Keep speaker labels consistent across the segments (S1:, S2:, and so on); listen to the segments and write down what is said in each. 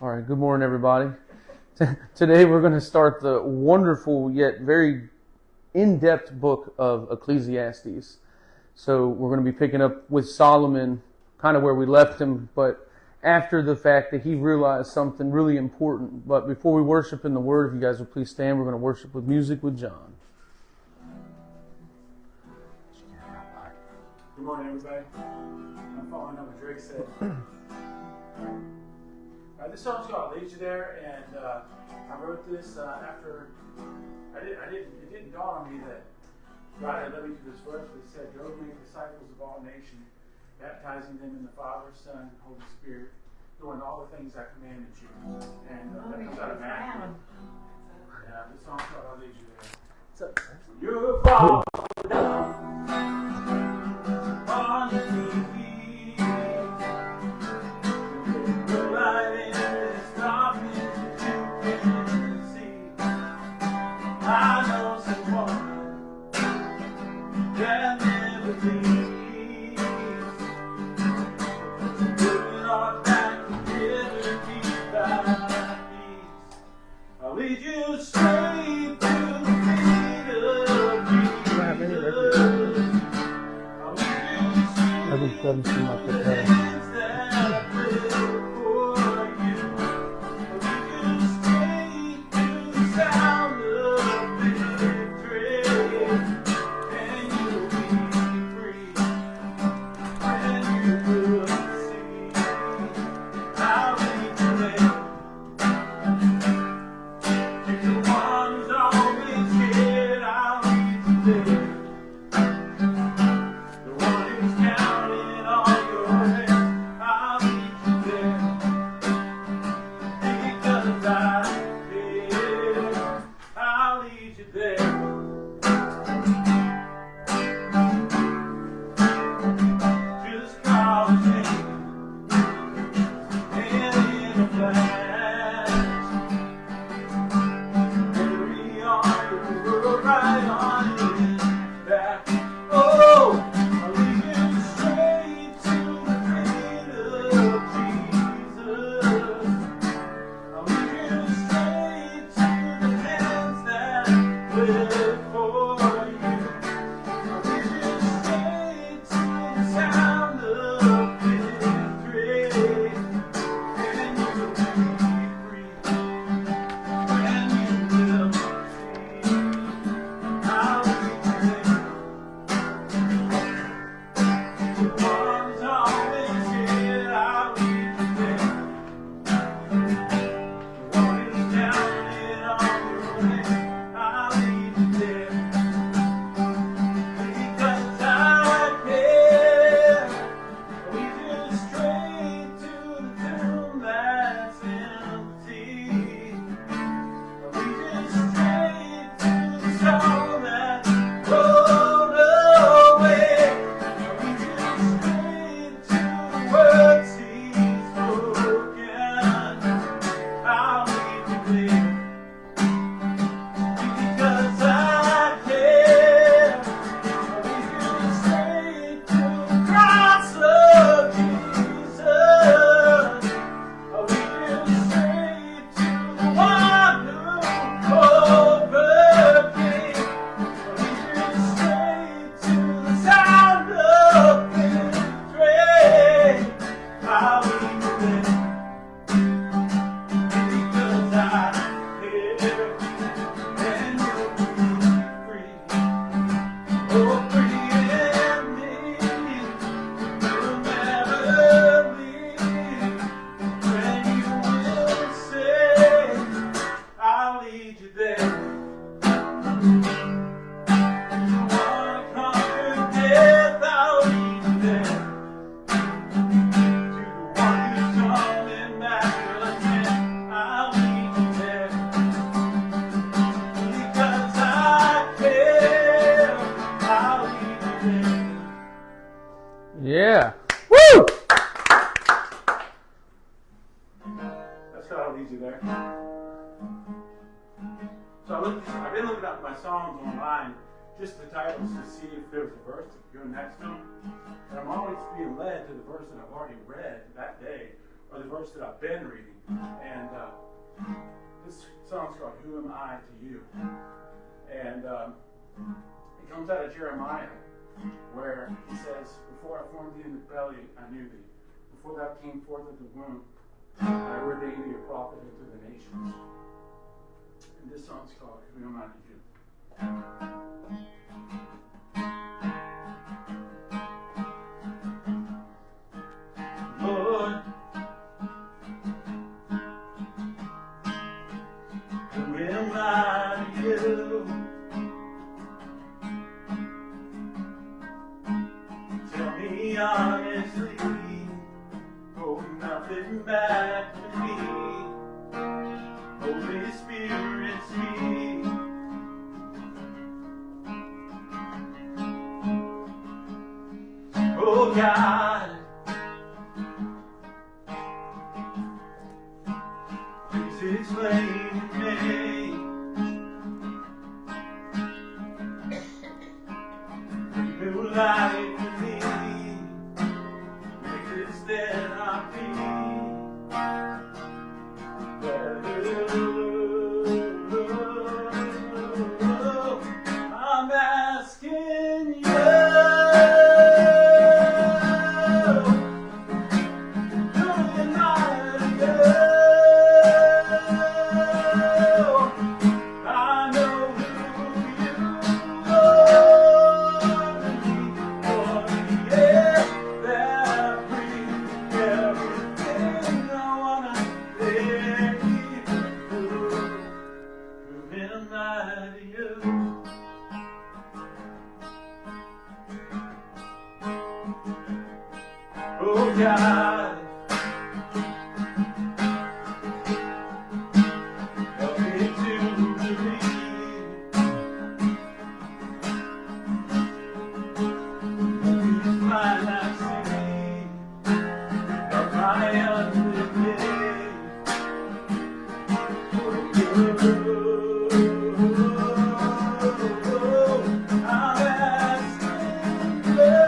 S1: All right, good morning, everybody. Today we're going to start the wonderful yet very in-depth book of Ecclesiastes. So we're going to be picking up with Solomon, kind of where we left him, but after the fact that he realized something really important. But before we worship in the Word, if you guys will please stand, we're going to worship with music with John.
S2: Good morning, everybody. I'm following up what Drake said. This song's called "Lead You There," and I wrote this after it didn't dawn on me that God had led me to this verse that said, "Go make disciples of all nations, baptizing them in the Father, Son, and Holy Spirit, doing all the things I commanded you." And that comes out of Matthew. Yeah, this song's called "I'll Lead You There." So you fall down on your knees. I know someone that never leaves. Looking on back together, keep thy peace. I'll lead you straight to the feet of Jesus. I'll lead you straight to the hands that live for you. I'll lead you straight to the sound of victory, and you'll be free, and you will see how we can. If the one who's always scared, I'll lead you there. The one who's counting all your hands, I'll lead you there. Because I care, I'll lead you there. Just call his name, and in a flash, carry on the world right on his back. Oh, I'll lead you straight to the feet of Jesus. I'll lead you straight to the hands that live for you. I'll lead you straight to the sound of victory, and you'll be free, and you will see how we can. The one's always here, I'll lead you there. The one who's counting on your hand, I'll lead you there. Because I care, I'll lead you straight to the tomb that's empty. I'll lead you straight to the soul that rolled away. I'll lead you straight to the words he's spoken. I'll lead you there. Because I care, I'll lead you straight to the cross of Jesus. I'll lead you straight to the one who overcame. I'll lead you straight to the sound of victory. I'll lead you there. Because I care, and you'll be free. Oh, free indeed. You'll never leave. When you will say, I'll lead you there. If you wanna conquer death, I'll lead you there. To the one who's coming back again, I'll lead you there. Because I care, I'll lead you there.
S1: Yeah. Woo!
S2: That's how I'll lead you there. So I've been looking up my songs online, just the titles to see if there's a verse to go next to them. And I'm always being led to the verse that I've already read that day, or the verse that I've been reading. And this song's called "Who Am I to You?" And it comes out of Jeremiah, where he says, "Before I formed thee in the belly, I knew thee. Before thou came forth of the womb, I ordained thee a prophet unto the nations." And this song's called "Who Am I to You?" Lord, who am I to you? Tell me honestly, hold nothing back from me. Holy Spirit, speak. Oh God, please explain to me. New life for me. Make this that I I'm asking you. Oh God, help me to believe. These blind eyes see of my unbelief. I'm asking you.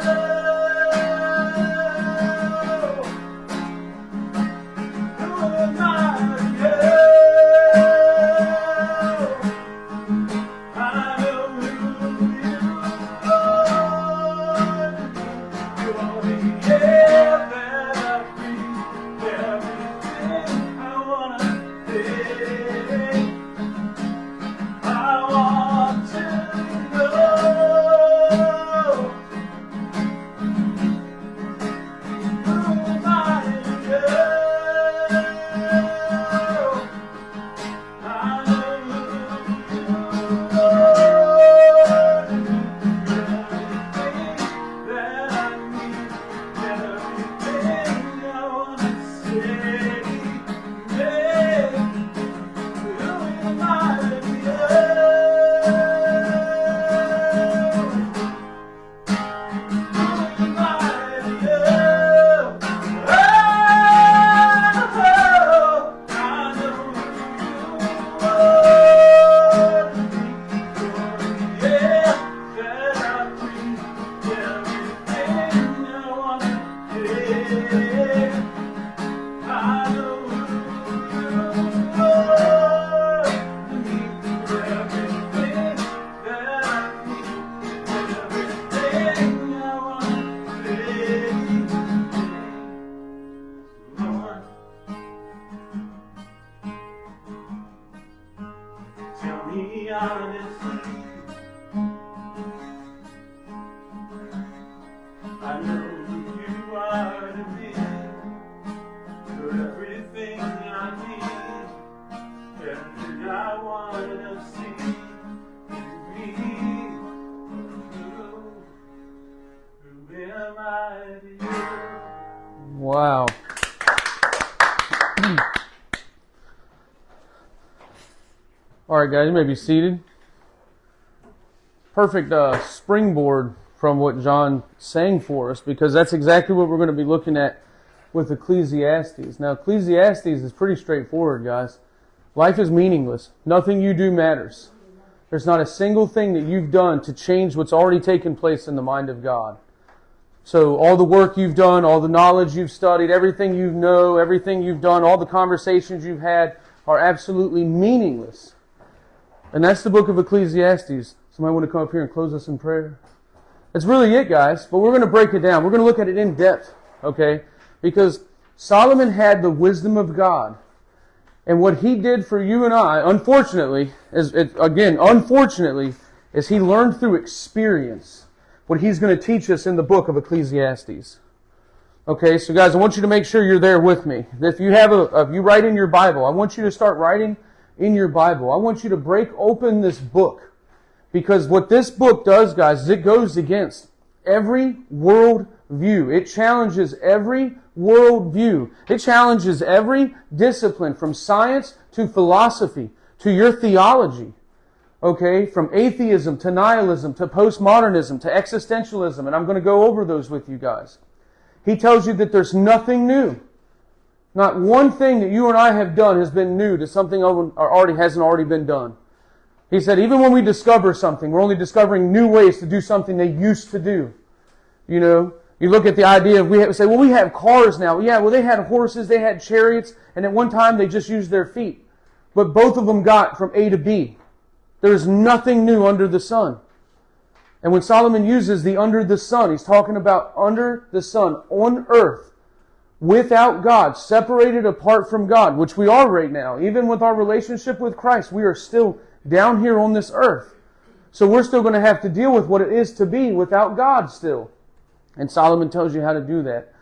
S2: I know who you are to me. You're everything I need, everything I want to see in me. Who am I to you?
S1: Wow. All right, guys, you may be seated. Perfect springboard from what John sang for us, because that's exactly what we're going to be looking at with Ecclesiastes. Now, Ecclesiastes is pretty straightforward, guys. Life is meaningless. Nothing you do matters. There's not a single thing that you've done to change what's already taken place in the mind of God. So all the work you've done, all the knowledge you've studied, everything you know, everything you've done, all the conversations you've had are absolutely meaningless. And that's the book of Ecclesiastes. Somebody want to come up here and close us in prayer? That's really it, guys. But we're going to break it down. We're going to look at it in depth, okay? Because Solomon had the wisdom of God. And what he did for you and I, unfortunately, is he learned through experience what he's going to teach us in the book of Ecclesiastes. Okay, so guys, I want you to make sure you're there with me. If you you write in your Bible, I want you to start writing in your Bible. I want you to break open this book. Because what this book does, guys, is it goes against every world view. It challenges every world view. It challenges every discipline from science to philosophy to your theology. Okay, from atheism to nihilism to postmodernism to existentialism, and I'm going to go over those with you guys. He tells you that there's nothing new. Not one thing that you and I have done has been new to something that hasn't already been done. He said even when we discover something, we're only discovering new ways to do something they used to do. You know, you look at the idea of we have cars now. Yeah, well they had horses, they had chariots, and at one time they just used their feet. But both of them got from A to B. There is nothing new under the sun. And when Solomon uses the under the sun, he's talking about under the sun, on earth, without God, separated apart from God, which we are right now. Even with our relationship with Christ, we are still down here on this earth. So we're still going to have to deal with what it is to be without God still. And Solomon tells you how to do that.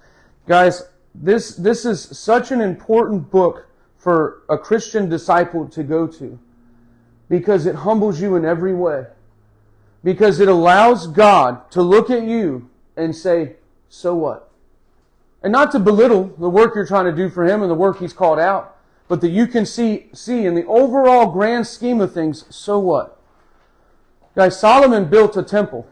S1: Guys, this is such an important book for a Christian disciple to go to. Because it humbles you in every way. Because it allows God to look at you and say, so what? And not to belittle the work you're trying to do for Him and the work He's called out, but that you can see in the overall grand scheme of things, so what? Guys, Solomon built a temple.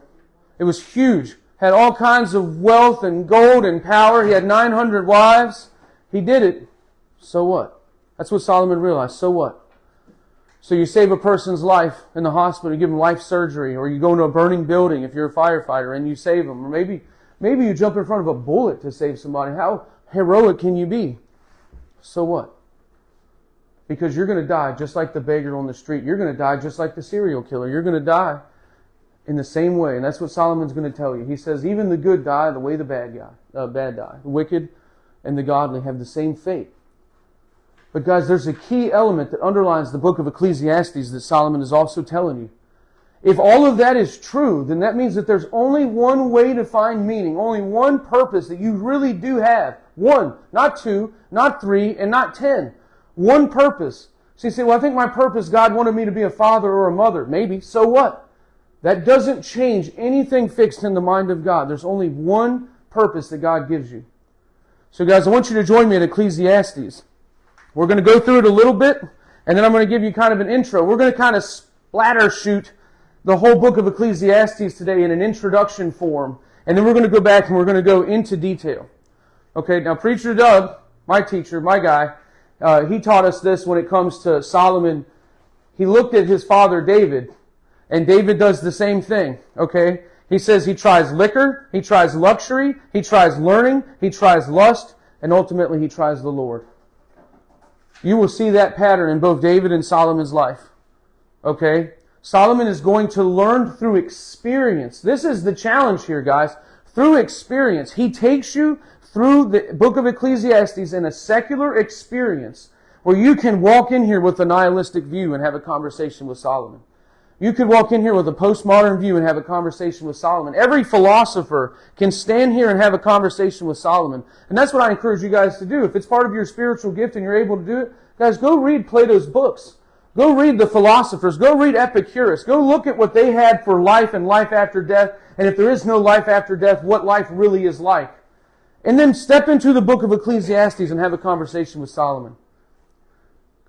S1: It was huge. Had all kinds of wealth and gold and power. He had 900 wives. He did it. So what? That's what Solomon realized. So what? So you save a person's life in the hospital, you give them life surgery, or you go into a burning building if you're a firefighter and you save them. Or maybe you jump in front of a bullet to save somebody. How heroic can you be? So what? Because you're going to die just like the beggar on the street. You're going to die just like the serial killer. You're going to die in the same way. And that's what Solomon's going to tell you. He says, even the good die the way the bad die. The wicked and the godly have the same fate. But guys, there's a key element that underlines the book of Ecclesiastes that Solomon is also telling you. If all of that is true, then that means that there's only one way to find meaning, only one purpose that you really do have. One, not two, not three, and not 10. One purpose. So you say, well, I think my purpose, God wanted me to be a father or a mother. Maybe. So what? That doesn't change anything fixed in the mind of God. There's only one purpose that God gives you. So guys, I want you to join me in Ecclesiastes. We're going to go through it a little bit, and then I'm going to give you kind of an intro. We're going to kind of splatter shoot the whole book of Ecclesiastes today in an introduction form, and then we're going to go back and we're going to go into detail. Okay, now Preacher Doug, my teacher, my guy, he taught us this when it comes to Solomon. He looked at his father David, and David does the same thing, okay? He says he tries liquor, he tries luxury, he tries learning, he tries lust, and ultimately he tries the Lord. You will see that pattern in both David and Solomon's life. Okay? Solomon is going to learn through experience. This is the challenge here, guys. Through experience. He takes you through the book of Ecclesiastes in a secular experience where you can walk in here with a nihilistic view and have a conversation with Solomon. You could walk in here with a postmodern view and have a conversation with Solomon. Every philosopher can stand here and have a conversation with Solomon. And that's what I encourage you guys to do. If it's part of your spiritual gift and you're able to do it, guys, go read Plato's books. Go read the philosophers. Go read Epicurus. Go look at what they had for life and life after death. And if there is no life after death, what life really is like. And then step into the book of Ecclesiastes and have a conversation with Solomon.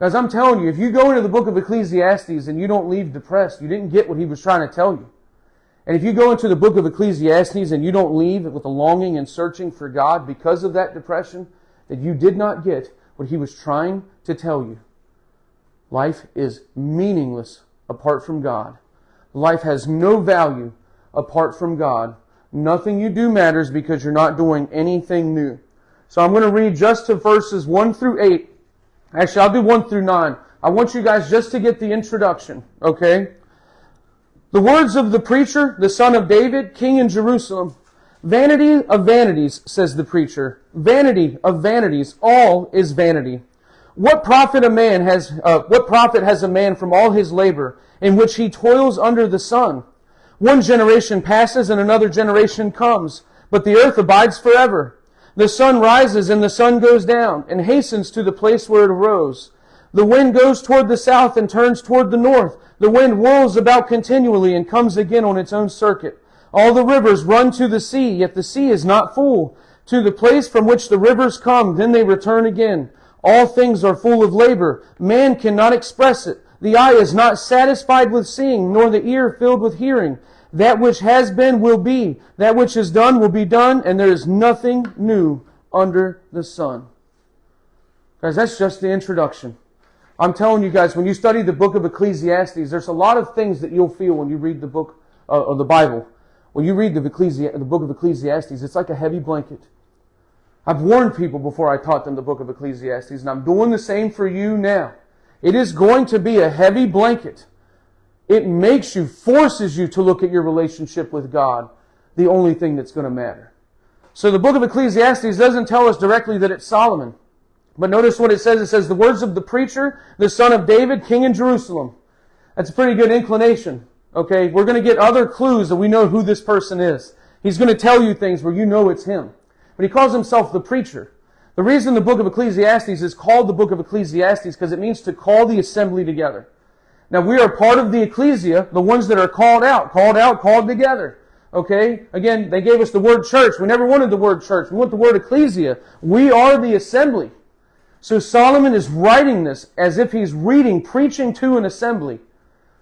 S1: Guys, I'm telling you, if you go into the book of Ecclesiastes and you don't leave depressed, you didn't get what he was trying to tell you. And if you go into the book of Ecclesiastes and you don't leave with a longing and searching for God because of that depression, that you did not get what he was trying to tell you. Life is meaningless apart from God. Life has no value apart from God. Nothing you do matters because you're not doing anything new. So I'm going to read just to verses 1 through 8. Actually, I'll do 1 through 9. I want you guys just to get the introduction, okay? The words of the preacher, the son of David, king in Jerusalem. Vanity of vanities, says the preacher. Vanity of vanities, all is vanity. What profit has a man from all his labor, in which he toils under the sun? One generation passes and another generation comes, but the earth abides forever. The sun rises and the sun goes down, and hastens to the place where it arose. The wind goes toward the south and turns toward the north. The wind whirls about continually and comes again on its own circuit. All the rivers run to the sea, yet the sea is not full. To the place from which the rivers come, then they return again. All things are full of labor. Man cannot express it. The eye is not satisfied with seeing, nor the ear filled with hearing. That which has been will be. That which is done will be done, and there is nothing new under the sun. Guys, that's just the introduction. I'm telling you guys, when you study the book of Ecclesiastes, there's a lot of things that you'll feel when you read the book of the Bible. When you read the book of Ecclesiastes, it's like a heavy blanket. I've warned people before I taught them the book of Ecclesiastes, and I'm doing the same for you now. It is going to be a heavy blanket. It makes you, forces you to look at your relationship with God, the only thing that's going to matter. So the book of Ecclesiastes doesn't tell us directly that it's Solomon. But notice what it says. It says, the words of the preacher, the son of David, king in Jerusalem. That's a pretty good inclination. Okay, we're going to get other clues that we know who this person is. He's going to tell you things where you know it's him. But he calls himself the preacher. The reason the book of Ecclesiastes is called the book of Ecclesiastes because it means to call the assembly together. Now, we are part of the ecclesia, the ones that are called together. Okay? Again, they gave us the word church. We never wanted the word church. We want the word ecclesia. We are the assembly. So Solomon is writing this as if he's preaching to an assembly.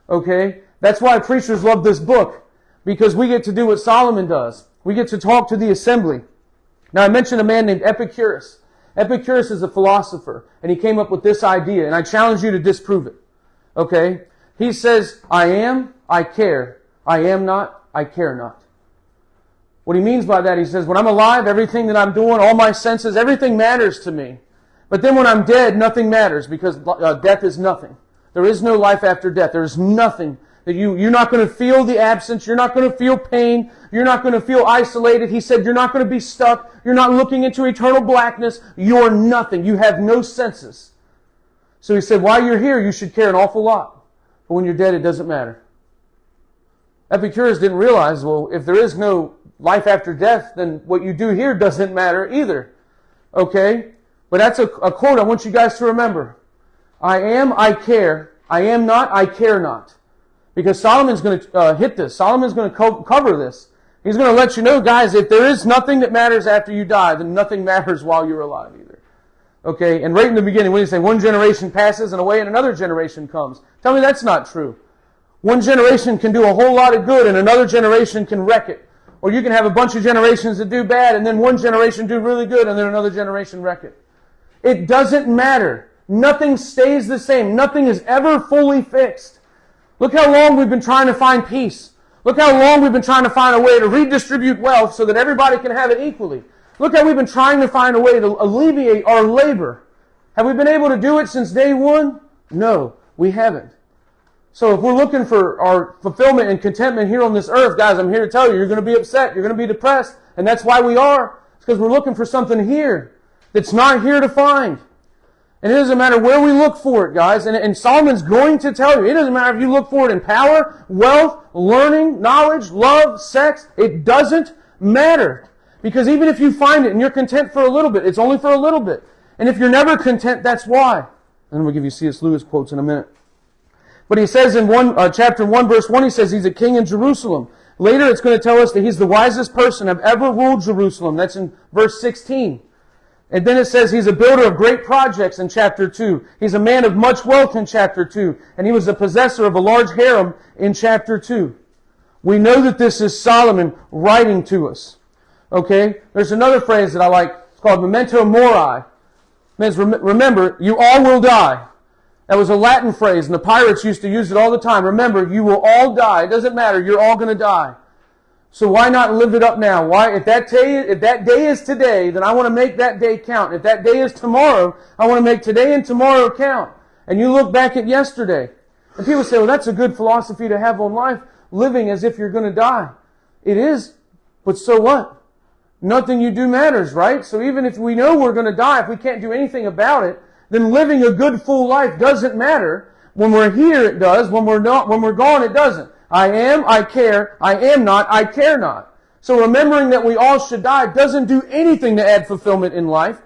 S1: Okay? That's why preachers love this book, because we get to do what Solomon does. We get to talk to the assembly. Now, I mentioned a man named Epicurus. Epicurus is a philosopher, and he came up with this idea, and I challenge you to disprove it. Okay? He says, I am, I care. I am not, I care not. What he means by that, he says, when I'm alive, everything that I'm doing, all my senses, everything matters to me. But then when I'm dead, nothing matters, because death is nothing. There is no life after death. There is nothing. That you're not going to feel the absence. You're not going to feel pain. You're not going to feel isolated. He said, you're not going to be stuck. You're not looking into eternal blackness. You're nothing. You have no senses. So he said, while you're here, you should care an awful lot. But when you're dead, it doesn't matter. Epicurus didn't realize, well, if there is no life after death, then what you do here doesn't matter either. Okay? But that's a quote I want you guys to remember. I am, I care. I am not, I care not. Because Solomon's going to hit this. Solomon's going to cover this. He's going to let you know, guys, if there is nothing that matters after you die, then nothing matters while you're alive either. Okay? And right in the beginning, when you say one generation passes and away and another generation comes, tell me that's not true. One generation can do a whole lot of good and another generation can wreck it. Or you can have a bunch of generations that do bad and then one generation do really good and then another generation wreck it. It doesn't matter. Nothing stays the same. Nothing is ever fully fixed. Look how long we've been trying to find peace. Look how long we've been trying to find a way to redistribute wealth so that everybody can have it equally. Look how we've been trying to find a way to alleviate our labor. Have we been able to do it since day one? No, we haven't. So if we're looking for our fulfillment and contentment here on this earth, guys, I'm here to tell you, you're going to be upset, you're going to be depressed, and that's why we are. It's because we're looking for something here that's not here to find. And it doesn't matter where we look for it, guys. And Solomon's going to tell you, it doesn't matter if you look for it in power, wealth, learning, knowledge, love, sex. It doesn't matter. Because even if you find it and you're content for a little bit, it's only for a little bit. And if you're never content, that's why. And we'll give you C.S. Lewis quotes in a minute. But he says in chapter 1, verse 1, he says he's a king in Jerusalem. Later it's going to tell us that he's the wisest person have ever ruled Jerusalem. That's in verse 16. And then it says he's a builder of great projects in chapter 2. He's a man of much wealth in chapter 2. And he was the possessor of a large harem in chapter 2. We know that this is Solomon writing to us. Okay? There's another phrase that I like. It's called memento mori. It means remember, you all will die. That was a Latin phrase, and the pirates used to use it all the time. Remember, you will all die. It doesn't matter. You're all going to die. So why not live it up now? Why, if that day is today, then I want to make that day count. If that day is tomorrow, I want to make today and tomorrow count. And you look back at yesterday. And people say, well, that's a good philosophy to have on life, living as if you're going to die. It is, but so what? Nothing you do matters, right? So even if we know we're going to die, if we can't do anything about it, then living a good full life doesn't matter. When we're here, it does. When we're gone, it doesn't. I am, I care. I am not, I care not. So remembering that we all should die doesn't do anything to add fulfillment in life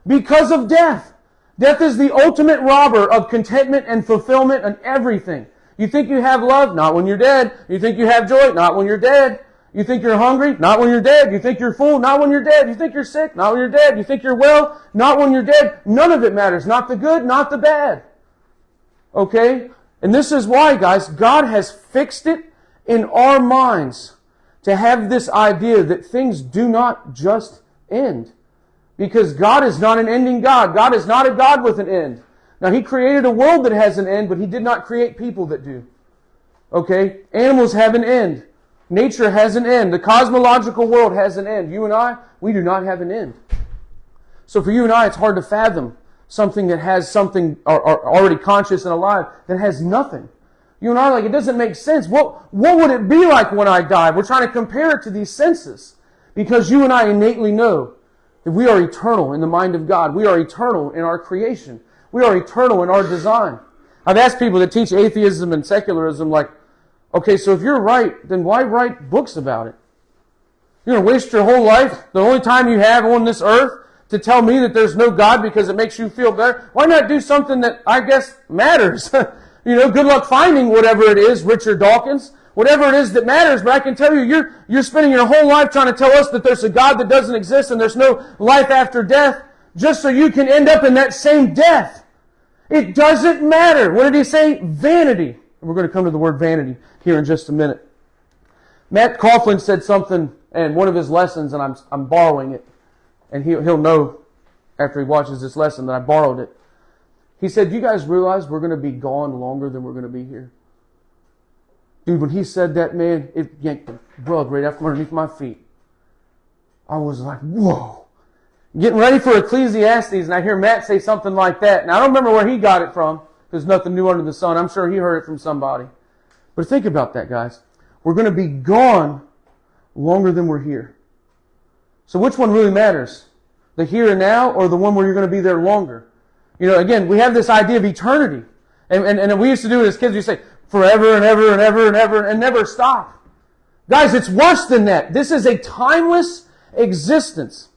S1: because of death. Death is the ultimate robber of contentment and fulfillment and everything. You think you have love? Not when you're dead. You think you have joy? Not when you're dead. You think you're hungry? Not when you're dead. You think you're full? Not when you're dead. You think you're sick? Not when you're dead. You think you're well? Not when you're dead. None of it matters. Not the good, not the bad. Okay? And this is why, guys, God has fixed it in our minds to have this idea that things do not just end. Because God is not an ending God. God is not a God with an end. Now, He created a world that has an end, but He did not create people that do. Okay? Animals have an end. Nature has an end. The cosmological world has an end. You and I, we do not have an end. So for you and I, it's hard to fathom something that has something already conscious and alive that has nothing. You and I are like, it doesn't make sense. What would it be like when I die? We're trying to compare it to these senses. Because you and I innately know that we are eternal in the mind of God. We are eternal in our creation. We are eternal in our design. I've asked people that teach atheism and secularism, like, okay, so if you're right, then why write books about it? You're going to waste your whole life, the only time you have on this earth, to tell me that there's no God because it makes you feel better? Why not do something that I guess matters? Good luck finding whatever it is, Richard Dawkins, whatever it is that matters. But I can tell you, you're spending your whole life trying to tell us that there's a God that doesn't exist and there's no life after death, just so you can end up in that same death. It doesn't matter. What did he say? Vanity. And we're going to come to the word vanity here in just a minute. Matt Coughlin said something in one of his lessons, and I'm borrowing it. And he'll know after he watches this lesson that I borrowed it. He said, do you guys realize we're going to be gone longer than we're going to be here? Dude, when he said that, man, it yanked the rug right out from underneath my feet. I was like, whoa. Getting ready for Ecclesiastes, and I hear Matt say something like that. And I don't remember where he got it from. There's nothing new under the sun. I'm sure he heard it from somebody. But think about that, guys. We're going to be gone longer than we're here. So which one really matters? The here and now, or the one where you're going to be there longer? Again, we have this idea of eternity. And we used to do it as kids. We say, forever and ever and ever and ever and never stop. Guys, it's worse than that. This is a timeless existence.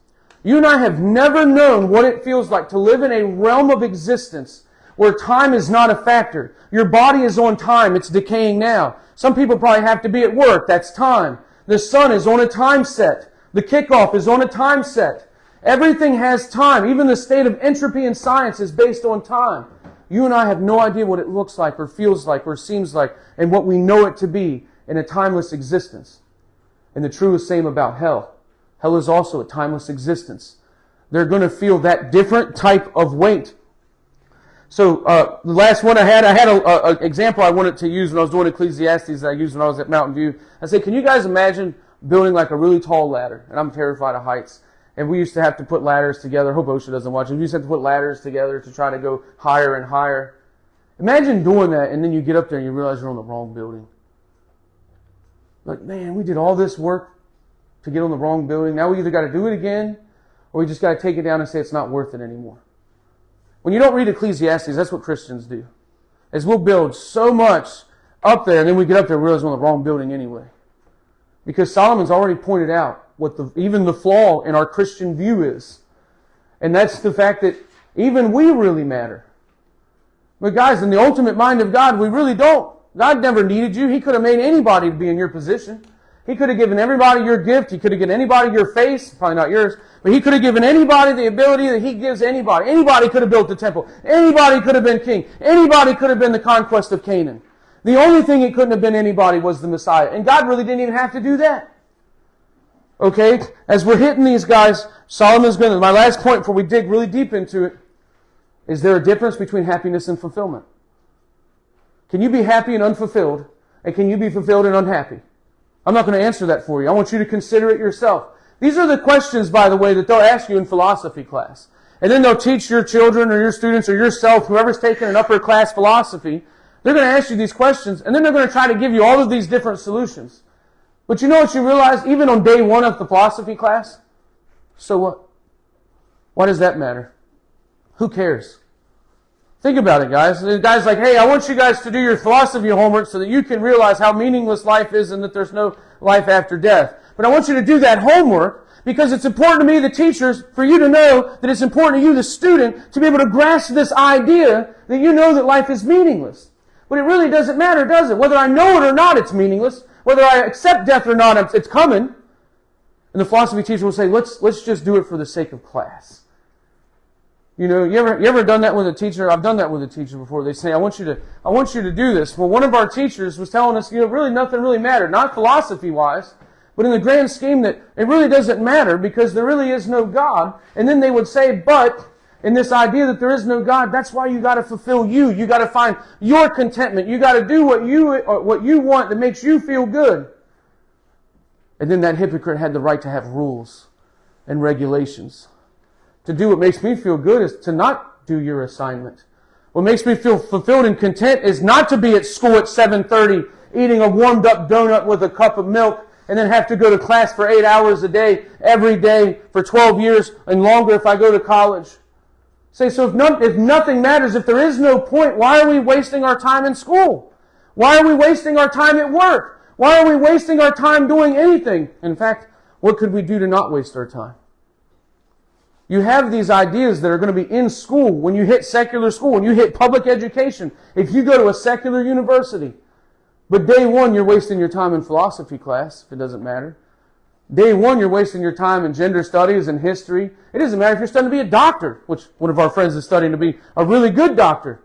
S1: You and I have never known what it feels like to live in a realm of existence where time is not a factor. Your body is on time. It's decaying now. Some people probably have to be at work. That's time. The sun is on a time set. The kickoff is on a time set. Everything has time. Even the state of entropy in science is based on time. You and I have no idea what it looks like or feels like or seems like and what we know it to be in a timeless existence. And the truest same about hell. Hell is also a timeless existence. They're going to feel that different type of weight. So the last one I had an example I wanted to use when I was doing Ecclesiastes that I used when I was at Mountain View. I said, can you guys imagine building like a really tall ladder? And I'm terrified of heights. And we used to have to put ladders together. I hope OSHA doesn't watch it. We used to have to put ladders together to try to go higher and higher. Imagine doing that, and then you get up there and you realize you're on the wrong building. Like, man, we did all this work to get on the wrong building. Now we either got to do it again, or we just got to take it down and say it's not worth it anymore. When you don't read Ecclesiastes, that's what Christians do. Is we'll build so much up there, and then we get up there and realize we're on the wrong building anyway. Because Solomon's already pointed out what even the flaw in our Christian view is. And that's the fact that even we really matter. But guys, in the ultimate mind of God, we really don't. God never needed you. He could have made anybody to be in your position. He could have given everybody your gift. He could have given anybody your face. Probably not yours. But He could have given anybody the ability that He gives anybody. Anybody could have built the temple. Anybody could have been king. Anybody could have been the conquest of Canaan. The only thing it couldn't have been anybody was the Messiah. And God really didn't even have to do that. Okay? As we're hitting these guys, Solomon's going to... My last point before we dig really deep into it, is there a difference between happiness and fulfillment? Can you be happy and unfulfilled? And can you be fulfilled and unhappy? I'm not going to answer that for you. I want you to consider it yourself. These are the questions, by the way, that they'll ask you in philosophy class. And then they'll teach your children or your students or yourself, whoever's taking an upper class philosophy, they're going to ask you these questions, and then they're going to try to give you all of these different solutions. But you know what you realize, even on day one of the philosophy class? So what? Why does that matter? Who cares? Think about it, guys. The guy's like, hey, I want you guys to do your philosophy homework so that you can realize how meaningless life is and that there's no life after death. But I want you to do that homework because it's important to me, the teachers, for you to know that it's important to you, the student, to be able to grasp this idea that you know that life is meaningless. But it really doesn't matter, does it? Whether I know it or not, it's meaningless. Whether I accept death or not, it's coming. And the philosophy teacher will say, let's just do it for the sake of class. You know, you ever done that with a teacher? I've done that with a teacher before. They say, I want you to do this. Well, one of our teachers was telling us, really nothing really mattered. Not philosophy-wise, but in the grand scheme that it really doesn't matter because there really is no God. And then they would say, but in this idea that there is no God, that's why you got to fulfill you. You got to find your contentment. You got to do what you want that makes you feel good. And then that hypocrite had the right to have rules and regulations. To do what makes me feel good is to not do your assignment. What makes me feel fulfilled and content is not to be at school at 7:30 eating a warmed up donut with a cup of milk and then have to go to class for 8 hours a day, every day, for 12 years and longer if I go to college. Say, so if nothing matters, if there is no point, why are we wasting our time in school? Why are we wasting our time at work? Why are we wasting our time doing anything? In fact, what could we do to not waste our time? You have these ideas that are going to be in school when you hit secular school, when you hit public education. If you go to a secular university, but day one you're wasting your time in philosophy class, if it doesn't matter. Day one you're wasting your time in gender studies and history. It doesn't matter if you're studying to be a doctor, which one of our friends is studying to be a really good doctor.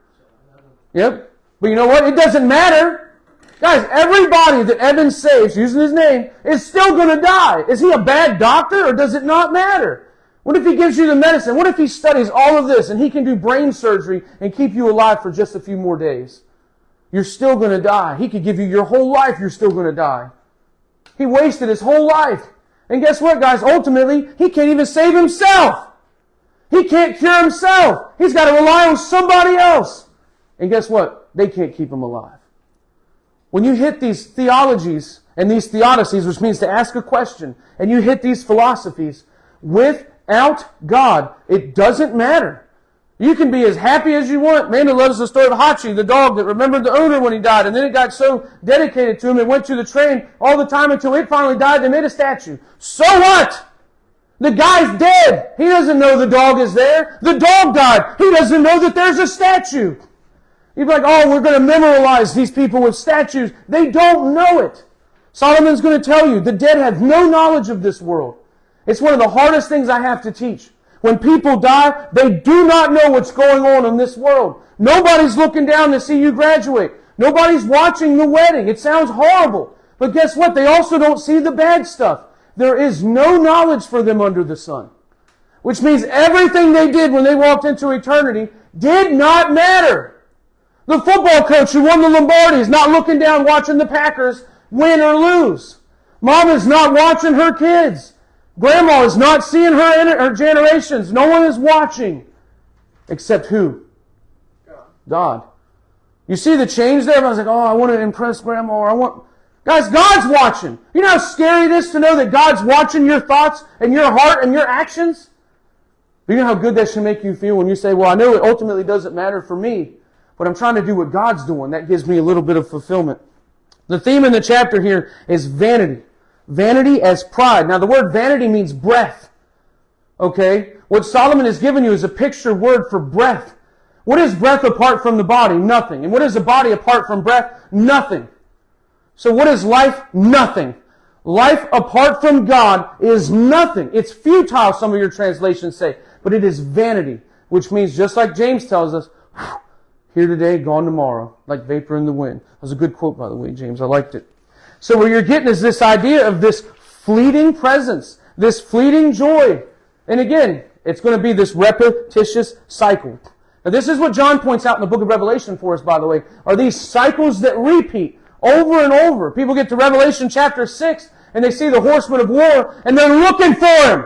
S1: Yep. But you know what? It doesn't matter. Guys, everybody that Evan saves, using his name, is still going to die. Is he a bad doctor or does it not matter? What if he gives you the medicine? What if he studies all of this and he can do brain surgery and keep you alive for just a few more days? You're still going to die. He could give you your whole life. You're still going to die. He wasted his whole life. And guess what, guys? Ultimately, he can't even save himself. He can't cure himself. He's got to rely on somebody else. And guess what? They can't keep him alive. When you hit these theologies and these theodicies, which means to ask a question, and you hit these philosophies, without God, it doesn't matter. You can be as happy as you want. Amanda loves the story of Hachi, the dog that remembered the owner when he died, and then it got so dedicated to him, it went to the train all the time until it finally died. They made a statue. So what? The guy's dead. He doesn't know the dog is there. The dog died. He doesn't know that there's a statue. You'd be like, oh, we're going to memorialize these people with statues. They don't know it. Solomon's going to tell you, the dead have no knowledge of this world. It's one of the hardest things I have to teach. When people die, they do not know what's going on in this world. Nobody's looking down to see you graduate. Nobody's watching the wedding. It sounds horrible. But guess what? They also don't see the bad stuff. There is no knowledge for them under the sun. Which means everything they did when they walked into eternity did not matter. The football coach who won the Lombardi is not looking down watching the Packers win or lose. Mom is not watching her kids. Grandma is not seeing her generations. No one is watching. Except who? God. You see the change there? Everyone's like, oh, I want to impress Grandma, or I want... Guys, God's watching. You know how scary it is to know that God's watching your thoughts and your heart and your actions? But you know how good that should make you feel when you say, well, I know it ultimately doesn't matter for me, but I'm trying to do what God's doing. That gives me a little bit of fulfillment. The theme in the chapter here is vanity. Vanity as pride. Now, the word vanity means breath. Okay? What Solomon has given you is a picture word for breath. What is breath apart from the body? Nothing. And what is the body apart from breath? Nothing. So what is life? Nothing. Life apart from God is nothing. It's futile, some of your translations say. But it is vanity, which means, just like James tells us, here today, gone tomorrow, like vapor in the wind. That was a good quote, by the way, James. I liked it. So what you're getting is this idea of this fleeting presence, this fleeting joy. And again, it's going to be this repetitious cycle. Now this is what John points out in the book of Revelation for us, by the way, are these cycles that repeat over and over. People get to Revelation chapter 6 and they see the horsemen of war and they're looking for him.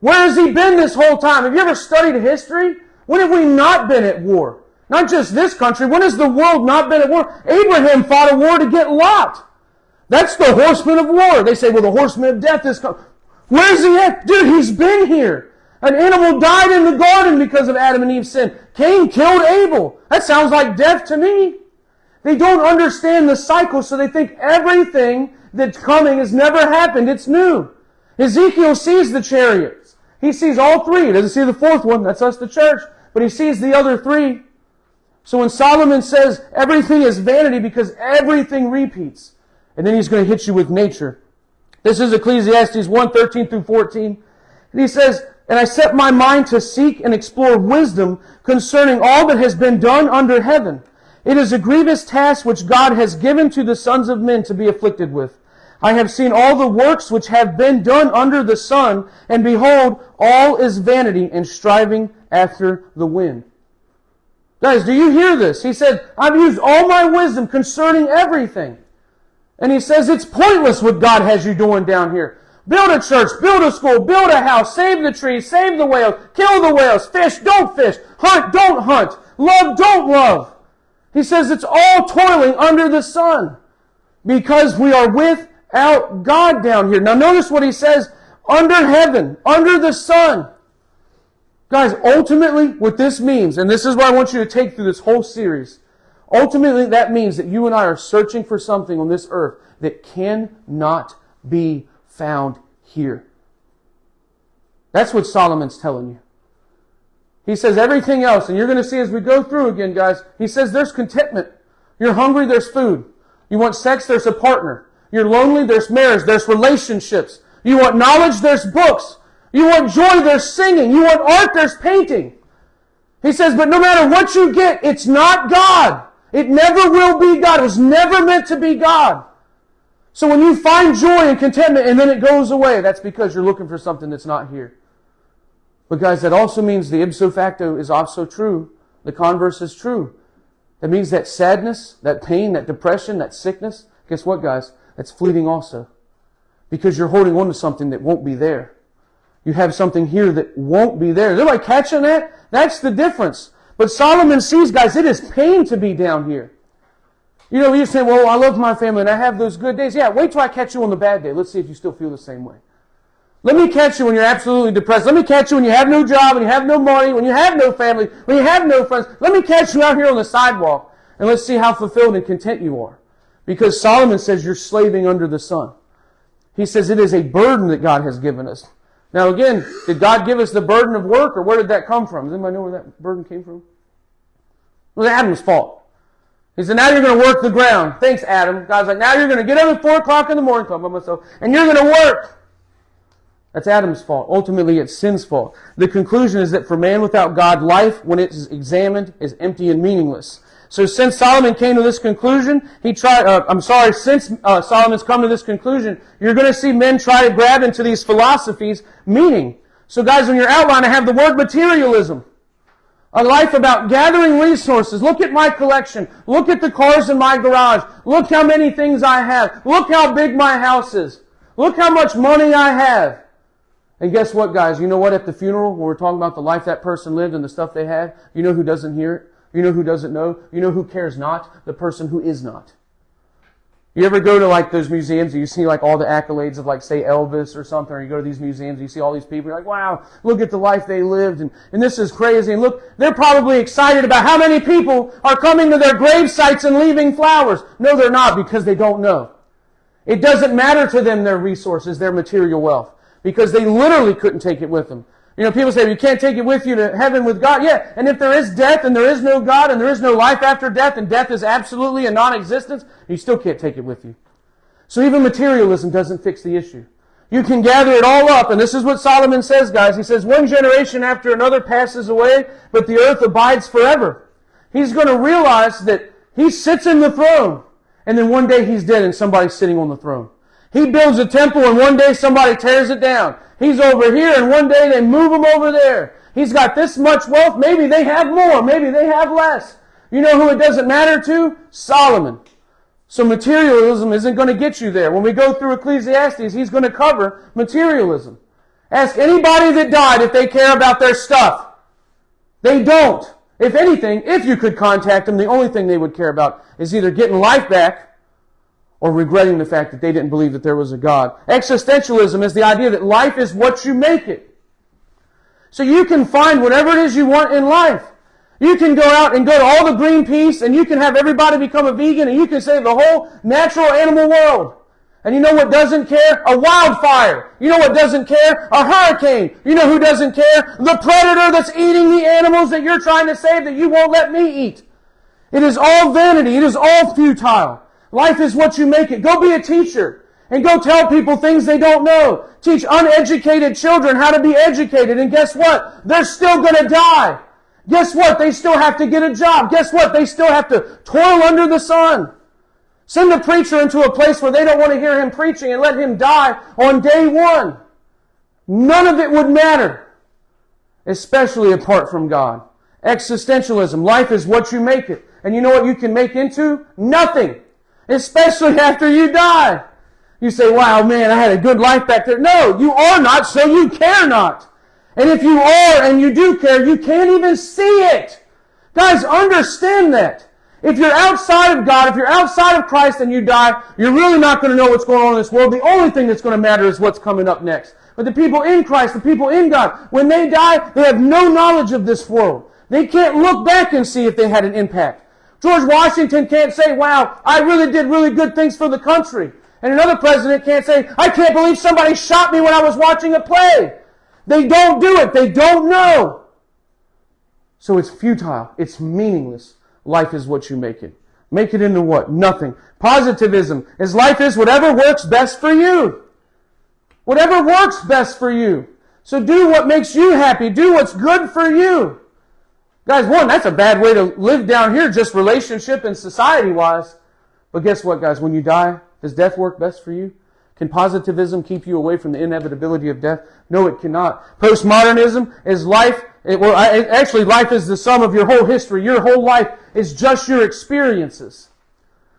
S1: Where has he been this whole time? Have you ever studied history? When have we not been at war? Not just this country. When has the world not been at war? Abraham fought a war to get Lot. That's the horsemen of war. They say, well, the horsemen of death is coming. Where's he at? Dude, he's been here. An animal died in the garden because of Adam and Eve's sin. Cain killed Abel. That sounds like death to me. They don't understand the cycle, so they think everything that's coming has never happened. It's new. Ezekiel sees the chariots. He sees all three. He doesn't see the fourth one. That's us, the church. But he sees the other three. So when Solomon says everything is vanity because everything repeats, and then he's going to hit you with nature. This is Ecclesiastes 1:13-14. And he says, and I set my mind to seek and explore wisdom concerning all that has been done under heaven. It is a grievous task which God has given to the sons of men to be afflicted with. I have seen all the works which have been done under the sun, and behold, all is vanity and striving after the wind. Guys, do you hear this? He said, I've used all my wisdom concerning everything. And he says, it's pointless what God has you doing down here. Build a church, build a school, build a house, save the trees, save the whales, kill the whales, fish, don't fish, hunt, don't hunt, love, don't love. He says it's all toiling under the sun because we are without God down here. Now notice what he says, under heaven, under the sun. Guys, ultimately what this means, and this is what I want you to take through this whole series, ultimately that means that you and I are searching for something on this earth that cannot be found here. That's what Solomon's telling you. He says everything else, and you're going to see as we go through again, guys, he says there's contentment. You're hungry, there's food. You want sex, there's a partner. You're lonely, there's marriage, there's relationships. You want knowledge, there's books. You want joy, there's singing. You want art, there's painting. He says, but no matter what you get, it's not God. It never will be God. It was never meant to be God. So when you find joy and contentment and then it goes away, that's because you're looking for something that's not here. But guys, that also means the ipso facto is also true. The converse is true. That means that sadness, that pain, that depression, that sickness, guess what, guys? That's fleeting also. Because you're holding on to something that won't be there. You have something here that won't be there. Is everybody catching that? That's the difference. But Solomon sees, guys, it is pain to be down here. You know, you say, well, I love my family and I have those good days. Yeah, wait till I catch you on the bad day. Let's see if you still feel the same way. Let me catch you when you're absolutely depressed. Let me catch you when you have no job, when you have no money, when you have no family, when you have no friends. Let me catch you out here on the sidewalk and let's see how fulfilled and content you are. Because Solomon says you're slaving under the sun. He says it is a burden that God has given us. Now again, did God give us the burden of work, or where did that come from? Does anybody know where that burden came from? It was Adam's fault. He said, now you're going to work the ground. Thanks, Adam. God's like, now you're going to get up at 4 o'clock in the morning, talking about myself, and you're going to work. That's Adam's fault. Ultimately, it's sin's fault. The conclusion is that for man without God, life, when it is examined, is empty and meaningless. So since Solomon came to this conclusion, since Solomon's come to this conclusion, you're going to see men try to grab into these philosophies meaning. So guys, on your outline, I have the word materialism. A life about gathering resources. Look at my collection. Look at the cars in my garage. Look how many things I have. Look how big my house is. Look how much money I have. And guess what, guys? You know what? At the funeral, when we're talking about the life that person lived and the stuff they had, you know who doesn't hear it? You know who doesn't know? You know who cares not? The person who is not. You ever go to like those museums and you see like all the accolades of like say Elvis or something, or you go to these museums and you see all these people, you're like, wow, look at the life they lived and this is crazy. And look, they're probably excited about how many people are coming to their grave sites and leaving flowers. No, they're not, because they don't know. It doesn't matter to them their resources, their material wealth, because they literally couldn't take it with them. You know, people say, you can't take it with you to heaven with God. Yeah, and if there is death and there is no God and there is no life after death and death is absolutely a non-existence, you still can't take it with you. So even materialism doesn't fix the issue. You can gather it all up, and this is what Solomon says, guys. He says, one generation after another passes away, but the earth abides forever. He's going to realize that he sits in the throne, and then one day he's dead and somebody's sitting on the throne. He builds a temple and one day somebody tears it down. He's over here and one day they move him over there. He's got this much wealth. Maybe they have more. Maybe they have less. You know who it doesn't matter to? Solomon. So materialism isn't going to get you there. When we go through Ecclesiastes, he's going to cover materialism. Ask anybody that died if they care about their stuff. They don't. If anything, if you could contact them, the only thing they would care about is either getting life back or regretting the fact that they didn't believe that there was a God. Existentialism is the idea that life is what you make it. So you can find whatever it is you want in life. You can go out and go to all the Greenpeace, and you can have everybody become a vegan, and you can save the whole natural animal world. And you know what doesn't care? A wildfire. You know what doesn't care? A hurricane. You know who doesn't care? The predator that's eating the animals that you're trying to save that you won't let me eat. It is all vanity. It is all futile. Life is what you make it. Go be a teacher and go tell people things they don't know. Teach uneducated children how to be educated. And guess what? They're still going to die. Guess what? They still have to get a job. Guess what? They still have to toil under the sun. Send a preacher into a place where they don't want to hear him preaching and let him die on day one. None of it would matter, especially apart from God. Existentialism. Life is what you make it. And you know what you can make into? Nothing. Especially after you die. You say, wow, man, I had a good life back there. No, you are not, so you care not. And if you are and you do care, you can't even see it. Guys, understand that. If you're outside of God, if you're outside of Christ and you die, you're really not going to know what's going on in this world. The only thing that's going to matter is what's coming up next. But the people in Christ, the people in God, when they die, they have no knowledge of this world. They can't look back and see if they had an impact. George Washington can't say, wow, I really did really good things for the country. And another president can't say, I can't believe somebody shot me when I was watching a play. They don't do it. They don't know. So it's futile. It's meaningless. Life is what you make it. Make it into what? Nothing. Positivism is life is whatever works best for you. Whatever works best for you. So do what makes you happy. Do what's good for you. Guys, one, that's a bad way to live down here, just relationship and society-wise. But guess what, guys? When you die, does death work best for you? Can positivism keep you away from the inevitability of death? No, it cannot. Postmodernism is life. Actually, life is the sum of your whole history. Your whole life is just your experiences.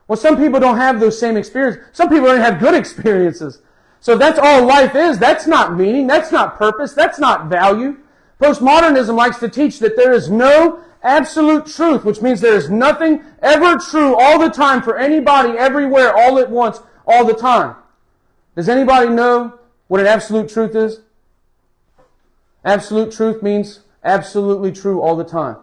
S1: Well, some people don't have those same experiences. Some people don't have good experiences. So if that's all life is, that's not meaning, that's not purpose, that's not value. Postmodernism likes to teach that there is no absolute truth, which means there is nothing ever true all the time for anybody, everywhere, all at once, all the time. Does anybody know what an absolute truth is? Absolute truth means absolutely true all the time.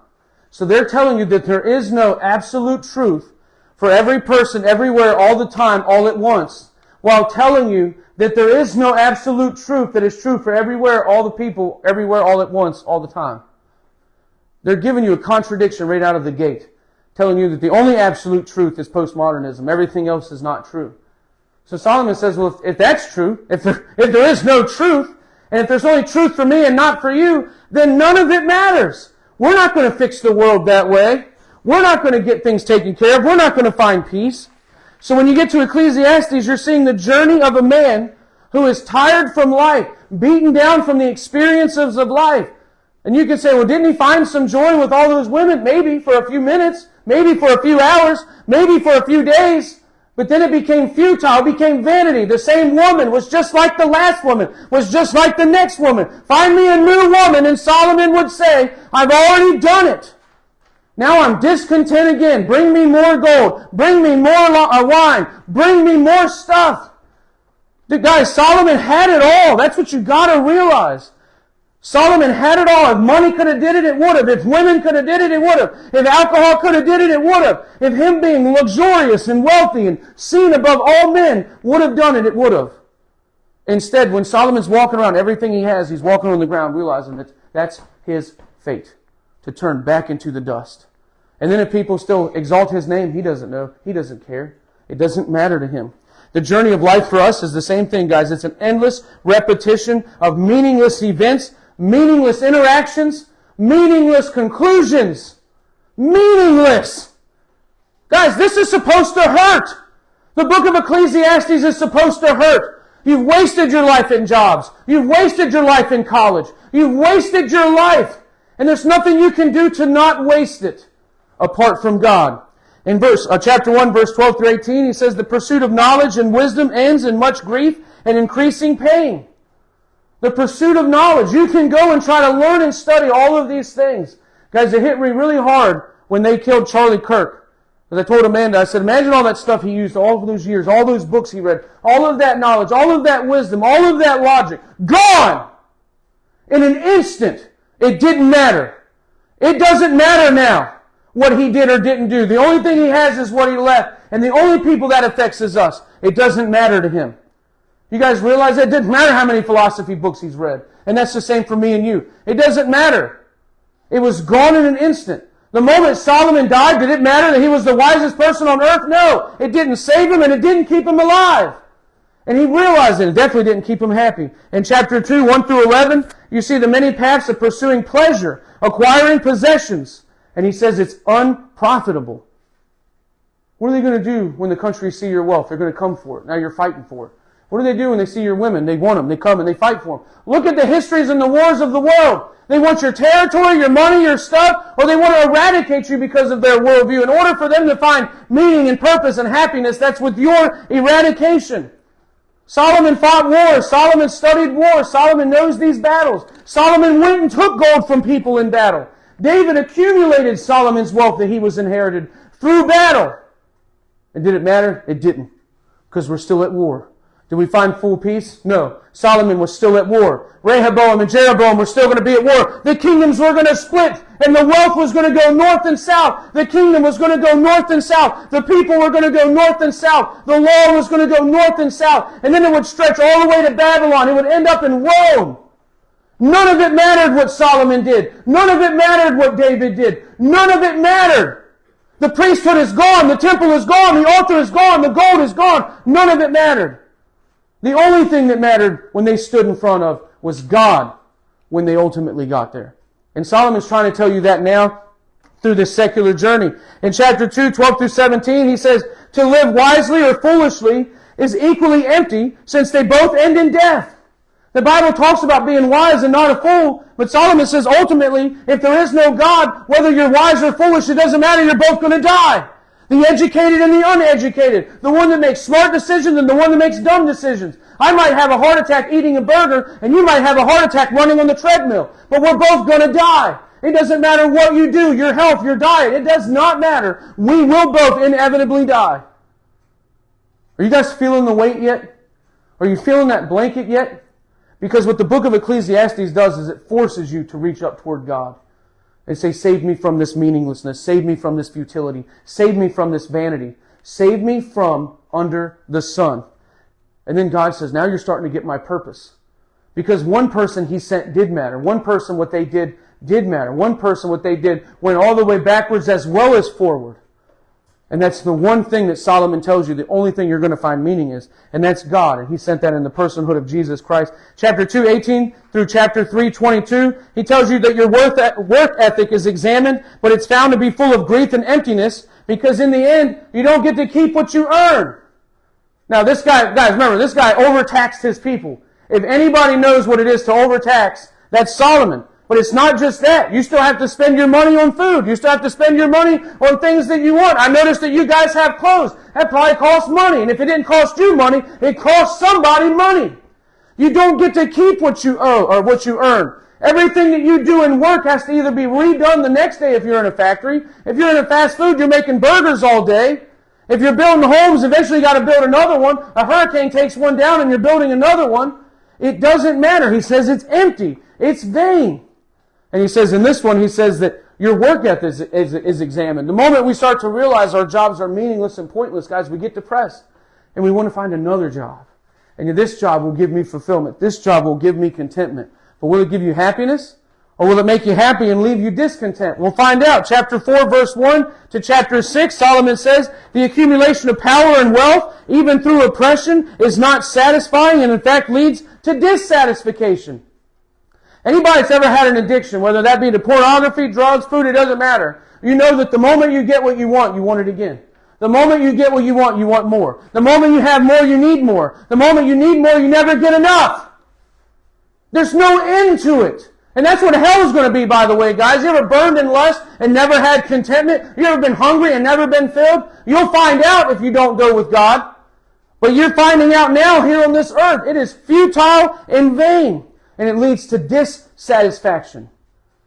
S1: So they're telling you that there is no absolute truth for every person, everywhere, all the time, all at once, while telling you that there is no absolute truth that is true for everywhere, all the people, everywhere, all at once, all the time. They're giving you a contradiction right out of the gate, telling you that the only absolute truth is postmodernism. Everything else is not true. So Solomon says, well, if that's true, if there is no truth, and if there's only truth for me and not for you, then none of it matters. We're not going to fix the world that way. We're not going to get things taken care of. We're not going to find peace. So when you get to Ecclesiastes, you're seeing the journey of a man who is tired from life, beaten down from the experiences of life. And you can say, well, didn't he find some joy with all those women? Maybe for a few minutes, maybe for a few hours, maybe for a few days. But then it became futile, became vanity. The same woman was just like the last woman, was just like the next woman. Find me a new woman, and Solomon would say, I've already done it. Now I'm discontent again. Bring me more gold. Bring me more wine. Bring me more stuff. Guys, Solomon had it all. That's what you got to realize. Solomon had it all. If money could have did it, it would have. If women could have did it, it would have. If alcohol could have did it, it would have. If him being luxurious and wealthy and seen above all men would have done it, it would have. Instead, when Solomon's walking around, everything he has, he's walking on the ground, realizing that that's his fate, to turn back into the dust. And then if people still exalt his name, he doesn't know. He doesn't care. It doesn't matter to him. The journey of life for us is the same thing, guys. It's an endless repetition of meaningless events, meaningless interactions, meaningless conclusions. Meaningless. Guys, this is supposed to hurt. The book of Ecclesiastes is supposed to hurt. You've wasted your life in jobs. You've wasted your life in college. You've wasted your life. And there's nothing you can do to not waste it apart from God. In chapter 1, verse 12 through 18, he says, the pursuit of knowledge and wisdom ends in much grief and increasing pain. The pursuit of knowledge. You can go and try to learn and study all of these things. Guys, it hit me really hard when they killed Charlie Kirk. As I told Amanda, I said, imagine all that stuff he used all of those years, all those books he read, all of that knowledge, all of that wisdom, all of that logic, gone! In an instant, it didn't matter. It doesn't matter now what he did or didn't do. The only thing he has is what he left. And the only people that affects is us. It doesn't matter to him. You guys realize that? It doesn't matter how many philosophy books he's read. And that's the same for me and you. It doesn't matter. It was gone in an instant. The moment Solomon died, did it matter that he was the wisest person on earth? No. It didn't save him and it didn't keep him alive. And he realized it. It definitely didn't keep him happy. In chapter 2, 1 through 11, you see the many paths of pursuing pleasure, acquiring possessions. And he says it's unprofitable. What are they going to do when the country see your wealth? They're going to come for it. Now you're fighting for it. What do they do when they see your women? They want them. They come and they fight for them. Look at the histories and the wars of the world. They want your territory, your money, your stuff, or they want to eradicate you because of their worldview. In order for them to find meaning and purpose and happiness, that's with your eradication. Solomon fought wars. Solomon studied war. Solomon knows these battles. Solomon went and took gold from people in battle. David accumulated Solomon's wealth that he was inherited through battle. And did it matter? It didn't. Because we're still at war. Did we find full peace? No. Solomon was still at war. Rehoboam and Jeroboam were still going to be at war. The kingdoms were going to split, and the wealth was going to go north and south. The kingdom was going to go north and south. The people were going to go north and south. The law was going to go north and south. And then it would stretch all the way to Babylon. It would end up in Rome. None of it mattered what Solomon did. None of it mattered what David did. None of it mattered. The priesthood is gone. The temple is gone. The altar is gone. The gold is gone. None of it mattered. The only thing that mattered when they stood in front of was God when they ultimately got there. And Solomon's trying to tell you that now through this secular journey. In chapter 2, 12 through 17, he says, to live wisely or foolishly is equally empty, since they both end in death. The Bible talks about being wise and not a fool, but Solomon says ultimately, if there is no God, whether you're wise or foolish, it doesn't matter, you're both going to die. The educated and the uneducated. The one that makes smart decisions and the one that makes dumb decisions. I might have a heart attack eating a burger, and you might have a heart attack running on the treadmill. But we're both going to die. It doesn't matter what you do, your health, your diet. It does not matter. We will both inevitably die. Are you guys feeling the weight yet? Are you feeling that blanket yet? Because what the book of Ecclesiastes does is it forces you to reach up toward God. And say, save me from this meaninglessness. Save me from this futility. Save me from this vanity. Save me from under the sun. And then God says, now you're starting to get my purpose. Because one person he sent did matter. One person, what they did matter. One person, what they did went all the way backwards as well as forward. And that's the one thing that Solomon tells you, the only thing you're going to find meaning is, and that's God. And he sent that in the personhood of Jesus Christ. Chapter 2, 18 through chapter 3, 22, he tells you that your work ethic is examined, but it's found to be full of grief and emptiness, because in the end, you don't get to keep what you earn. Now this guy, guys, remember, this guy overtaxed his people. If anybody knows what it is to overtax, that's Solomon. But it's not just that. You still have to spend your money on food. You still have to spend your money on things that you want. I noticed that you guys have clothes. That probably costs money. And if it didn't cost you money, it cost somebody money. You don't get to keep what you owe or what you earn. Everything that you do in work has to either be redone the next day if you're in a factory. If you're in a fast food, you're making burgers all day. If you're building homes, eventually you got to build another one. A hurricane takes one down and you're building another one. It doesn't matter. He says it's empty. It's vain. And he says in this one, he says that your work ethic is examined. The moment we start to realize our jobs are meaningless and pointless, guys, we get depressed. And we want to find another job. And this job will give me fulfillment. This job will give me contentment. But will it give you happiness? Or will it make you happy and leave you discontent? We'll find out. Chapter 4, verse 1 to chapter 6, Solomon says, the accumulation of power and wealth, even through oppression, is not satisfying and in fact leads to dissatisfaction. Anybody that's ever had an addiction, whether that be to pornography, drugs, food, it doesn't matter. You know that the moment you get what you want it again. The moment you get what you want more. The moment you have more, you need more. The moment you need more, you never get enough. There's no end to it. And that's what hell is going to be, by the way, guys. You ever burned in lust and never had contentment? You ever been hungry and never been filled? You'll find out if you don't go with God. But you're finding out now here on this earth. It is futile and vain. And it leads to dissatisfaction.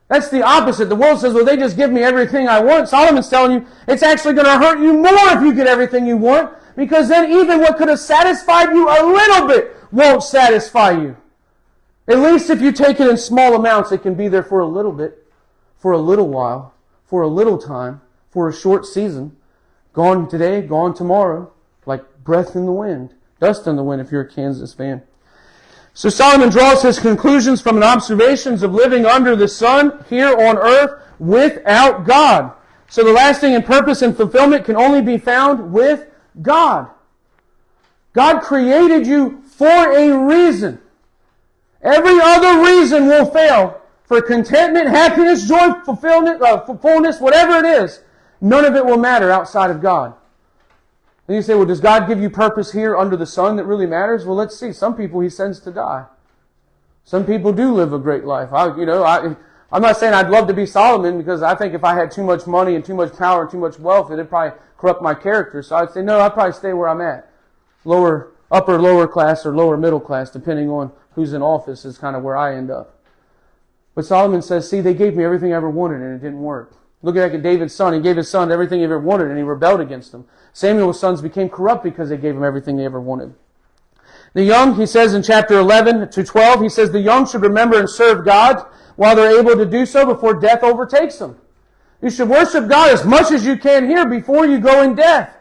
S1: That's the opposite. The world says, well, they just give me everything I want. Solomon's telling you, it's actually going to hurt you more if you get everything you want. Because then even what could have satisfied you a little bit won't satisfy you. At least if you take it in small amounts, it can be there for a little bit, for a little while, for a little time, for a short season. Gone today, gone tomorrow, like breath in the wind, dust in the wind if you're a Kansas fan. So Solomon draws his conclusions from an observations of living under the sun here on earth without God. So the lasting and purpose and fulfillment can only be found with God. God created you for a reason. Every other reason will fail. For contentment, happiness, joy, fulfillment, fullness, whatever it is, none of it will matter outside of God. And you say, well, does God give you purpose here under the sun that really matters? Well, let's see. Some people He sends to die. Some people do live a great life. I'm not saying I'd love to be Solomon, because I think if I had too much money and too much power and too much wealth, it'd probably corrupt my character. So I'd say, no, I'd probably stay where I'm at. Upper, lower class, or lower middle class, depending on who's in office, is kind of where I end up. But Solomon says, see, they gave me everything I ever wanted, and it didn't work. Look at David's son. He gave his son everything he ever wanted, and he rebelled against him. Samuel's sons became corrupt because they gave him everything they ever wanted. The young, he says in chapter 11 to 12, he says, the young should remember and serve God while they're able to do so before death overtakes them. You should worship God as much as you can here before you go in death.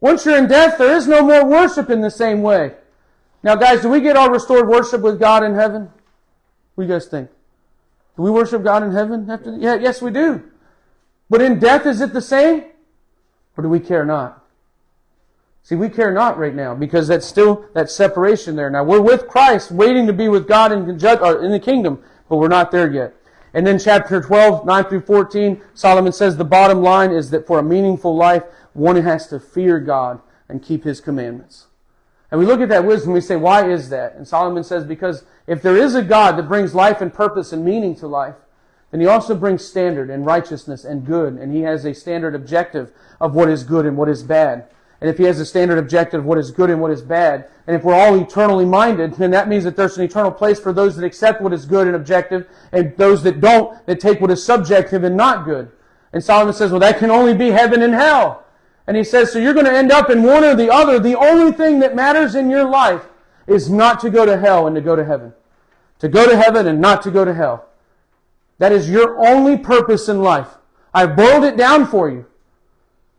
S1: Once you're in death, there is no more worship in the same way. Now, guys, do we get our restored worship with God in heaven? What do you guys think? Do we worship God in heaven? Yes, we do. But in death, is it the same? Or do we care not? See, we care not right now, because that's still that separation there. Now, we're with Christ, waiting to be with God in the kingdom, but we're not there yet. And then chapter 12, 9 through 14, Solomon says the bottom line is that for a meaningful life, one has to fear God and keep His commandments. And we look at that wisdom, we say, why is that? And Solomon says, because if there is a God that brings life and purpose and meaning to life, then He also brings standard and righteousness and good. And He has a standard objective of what is good and what is bad. And if He has a standard objective of what is good and what is bad, and if we're all eternally minded, then that means that there's an eternal place for those that accept what is good and objective, and those that don't, that take what is subjective and not good. And Solomon says, well, that can only be heaven and hell. And he says, so you're going to end up in one or the other. The only thing that matters in your life is not to go to hell and to go to heaven. To go to heaven and not to go to hell. That is your only purpose in life. I've boiled it down for you.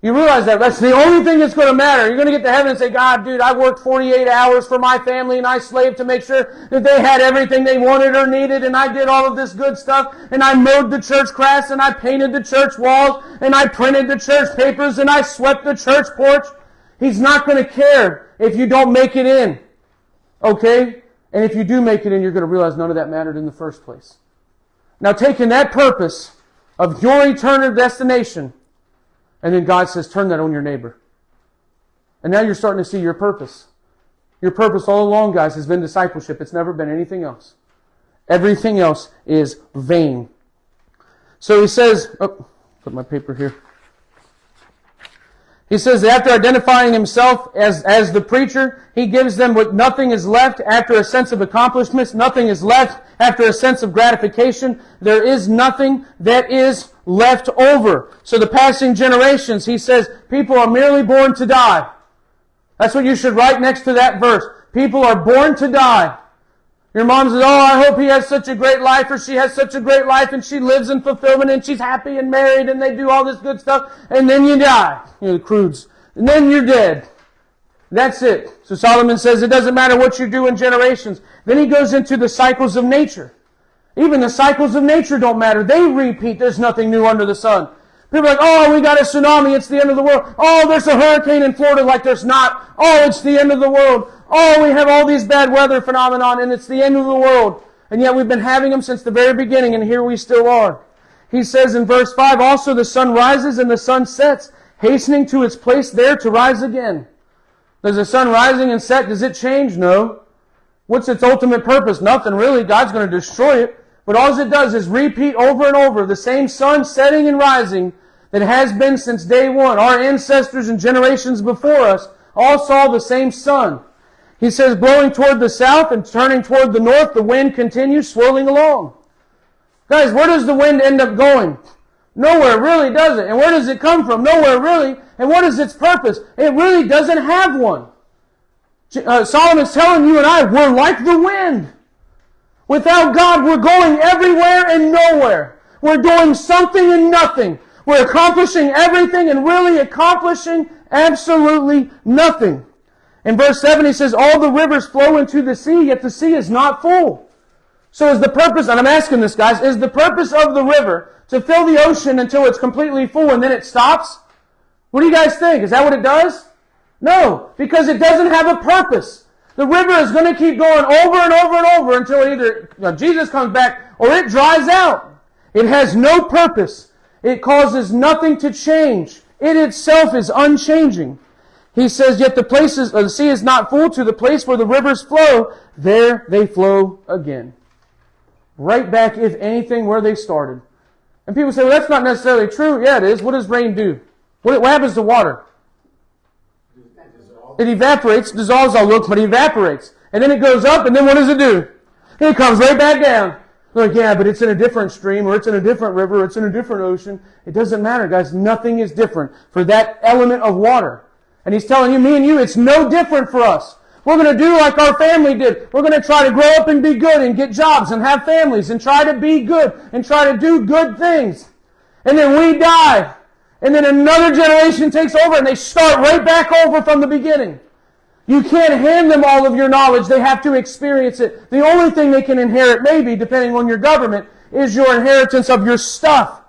S1: You realize that that's the only thing that's going to matter. You're going to get to heaven and say, God, dude, I worked 48 hours for my family and I slaved to make sure that they had everything they wanted or needed, and I did all of this good stuff, and I mowed the church grass, and I painted the church walls, and I printed the church papers, and I swept the church porch. He's not going to care if you don't make it in. Okay? And if you do make it in, you're going to realize none of that mattered in the first place. Now, taking that purpose of your eternal destination, and then God says, turn that on your neighbor. And now you're starting to see your purpose. Your purpose all along, guys, has been discipleship. It's never been anything else. Everything else is vain. So he says, put my paper here. He says that after identifying himself as the preacher, he gives them what nothing is left after a sense of accomplishments. Nothing is left after a sense of gratification. There is nothing that is left over. So the passing generations, he says, people are merely born to die. That's what you should write next to that verse. People are born to die. Your mom says, oh, I hope he has such a great life, or she has such a great life, and she lives in fulfillment, and she's happy and married, and they do all this good stuff, and then you die. The crudes. And then you're dead. That's it. So Solomon says it doesn't matter what you do in generations. Then he goes into the cycles of nature. Even the cycles of nature don't matter. They repeat. There's nothing new under the sun. People are like, oh, we got a tsunami, it's the end of the world. Oh, there's a hurricane in Florida, like there's not. Oh, it's the end of the world. Oh, we have all these bad weather phenomenon, and it's the end of the world. And yet we've been having them since the very beginning, and here we still are. He says in verse 5, also the sun rises and the sun sets, hastening to its place there to rise again. Does the sun rising and set, does it change? No. What's its ultimate purpose? Nothing really. God's going to destroy it. But all it does is repeat over and over the same sun setting and rising that has been since day one. Our ancestors and generations before us all saw the same sun. He says, blowing toward the south and turning toward the north, the wind continues swirling along. Guys, where does the wind end up going? Nowhere, really, does it? And where does it come from? Nowhere, really. And what is its purpose? It really doesn't have one. Solomon's telling you and I, we're like the wind. Without God, we're going everywhere and nowhere. We're doing something and nothing. We're accomplishing everything and really accomplishing absolutely nothing. In verse 7, he says, all the rivers flow into the sea, yet the sea is not full. So is the purpose, and I'm asking this, guys, is the purpose of the river to fill the ocean until it's completely full and then it stops? What do you guys think? Is that what it does? No, because it doesn't have a purpose. The river is going to keep going over and over and over until either Jesus comes back or it dries out. It has no purpose. It causes nothing to change. It itself is unchanging. He says, yet the sea is not full to the place where the rivers flow. There they flow again. Right back, if anything, where they started. And people say, well, that's not necessarily true. Yeah, it is. What does rain do? What happens to water? It evaporates, dissolves all look, but it evaporates. And then it goes up, and then what does it do? It comes right back down. Like, yeah, but it's in a different stream, or it's in a different river, or it's in a different ocean. It doesn't matter, guys. Nothing is different for that element of water. And he's telling you, me and you, it's no different for us. We're going to do like our family did. We're going to try to grow up and be good and get jobs and have families and try to be good and try to do good things. And then we die. And then another generation takes over and they start right back over from the beginning. You can't hand them all of your knowledge. They have to experience it. The only thing they can inherit, maybe, depending on your government, is your inheritance of your stuff.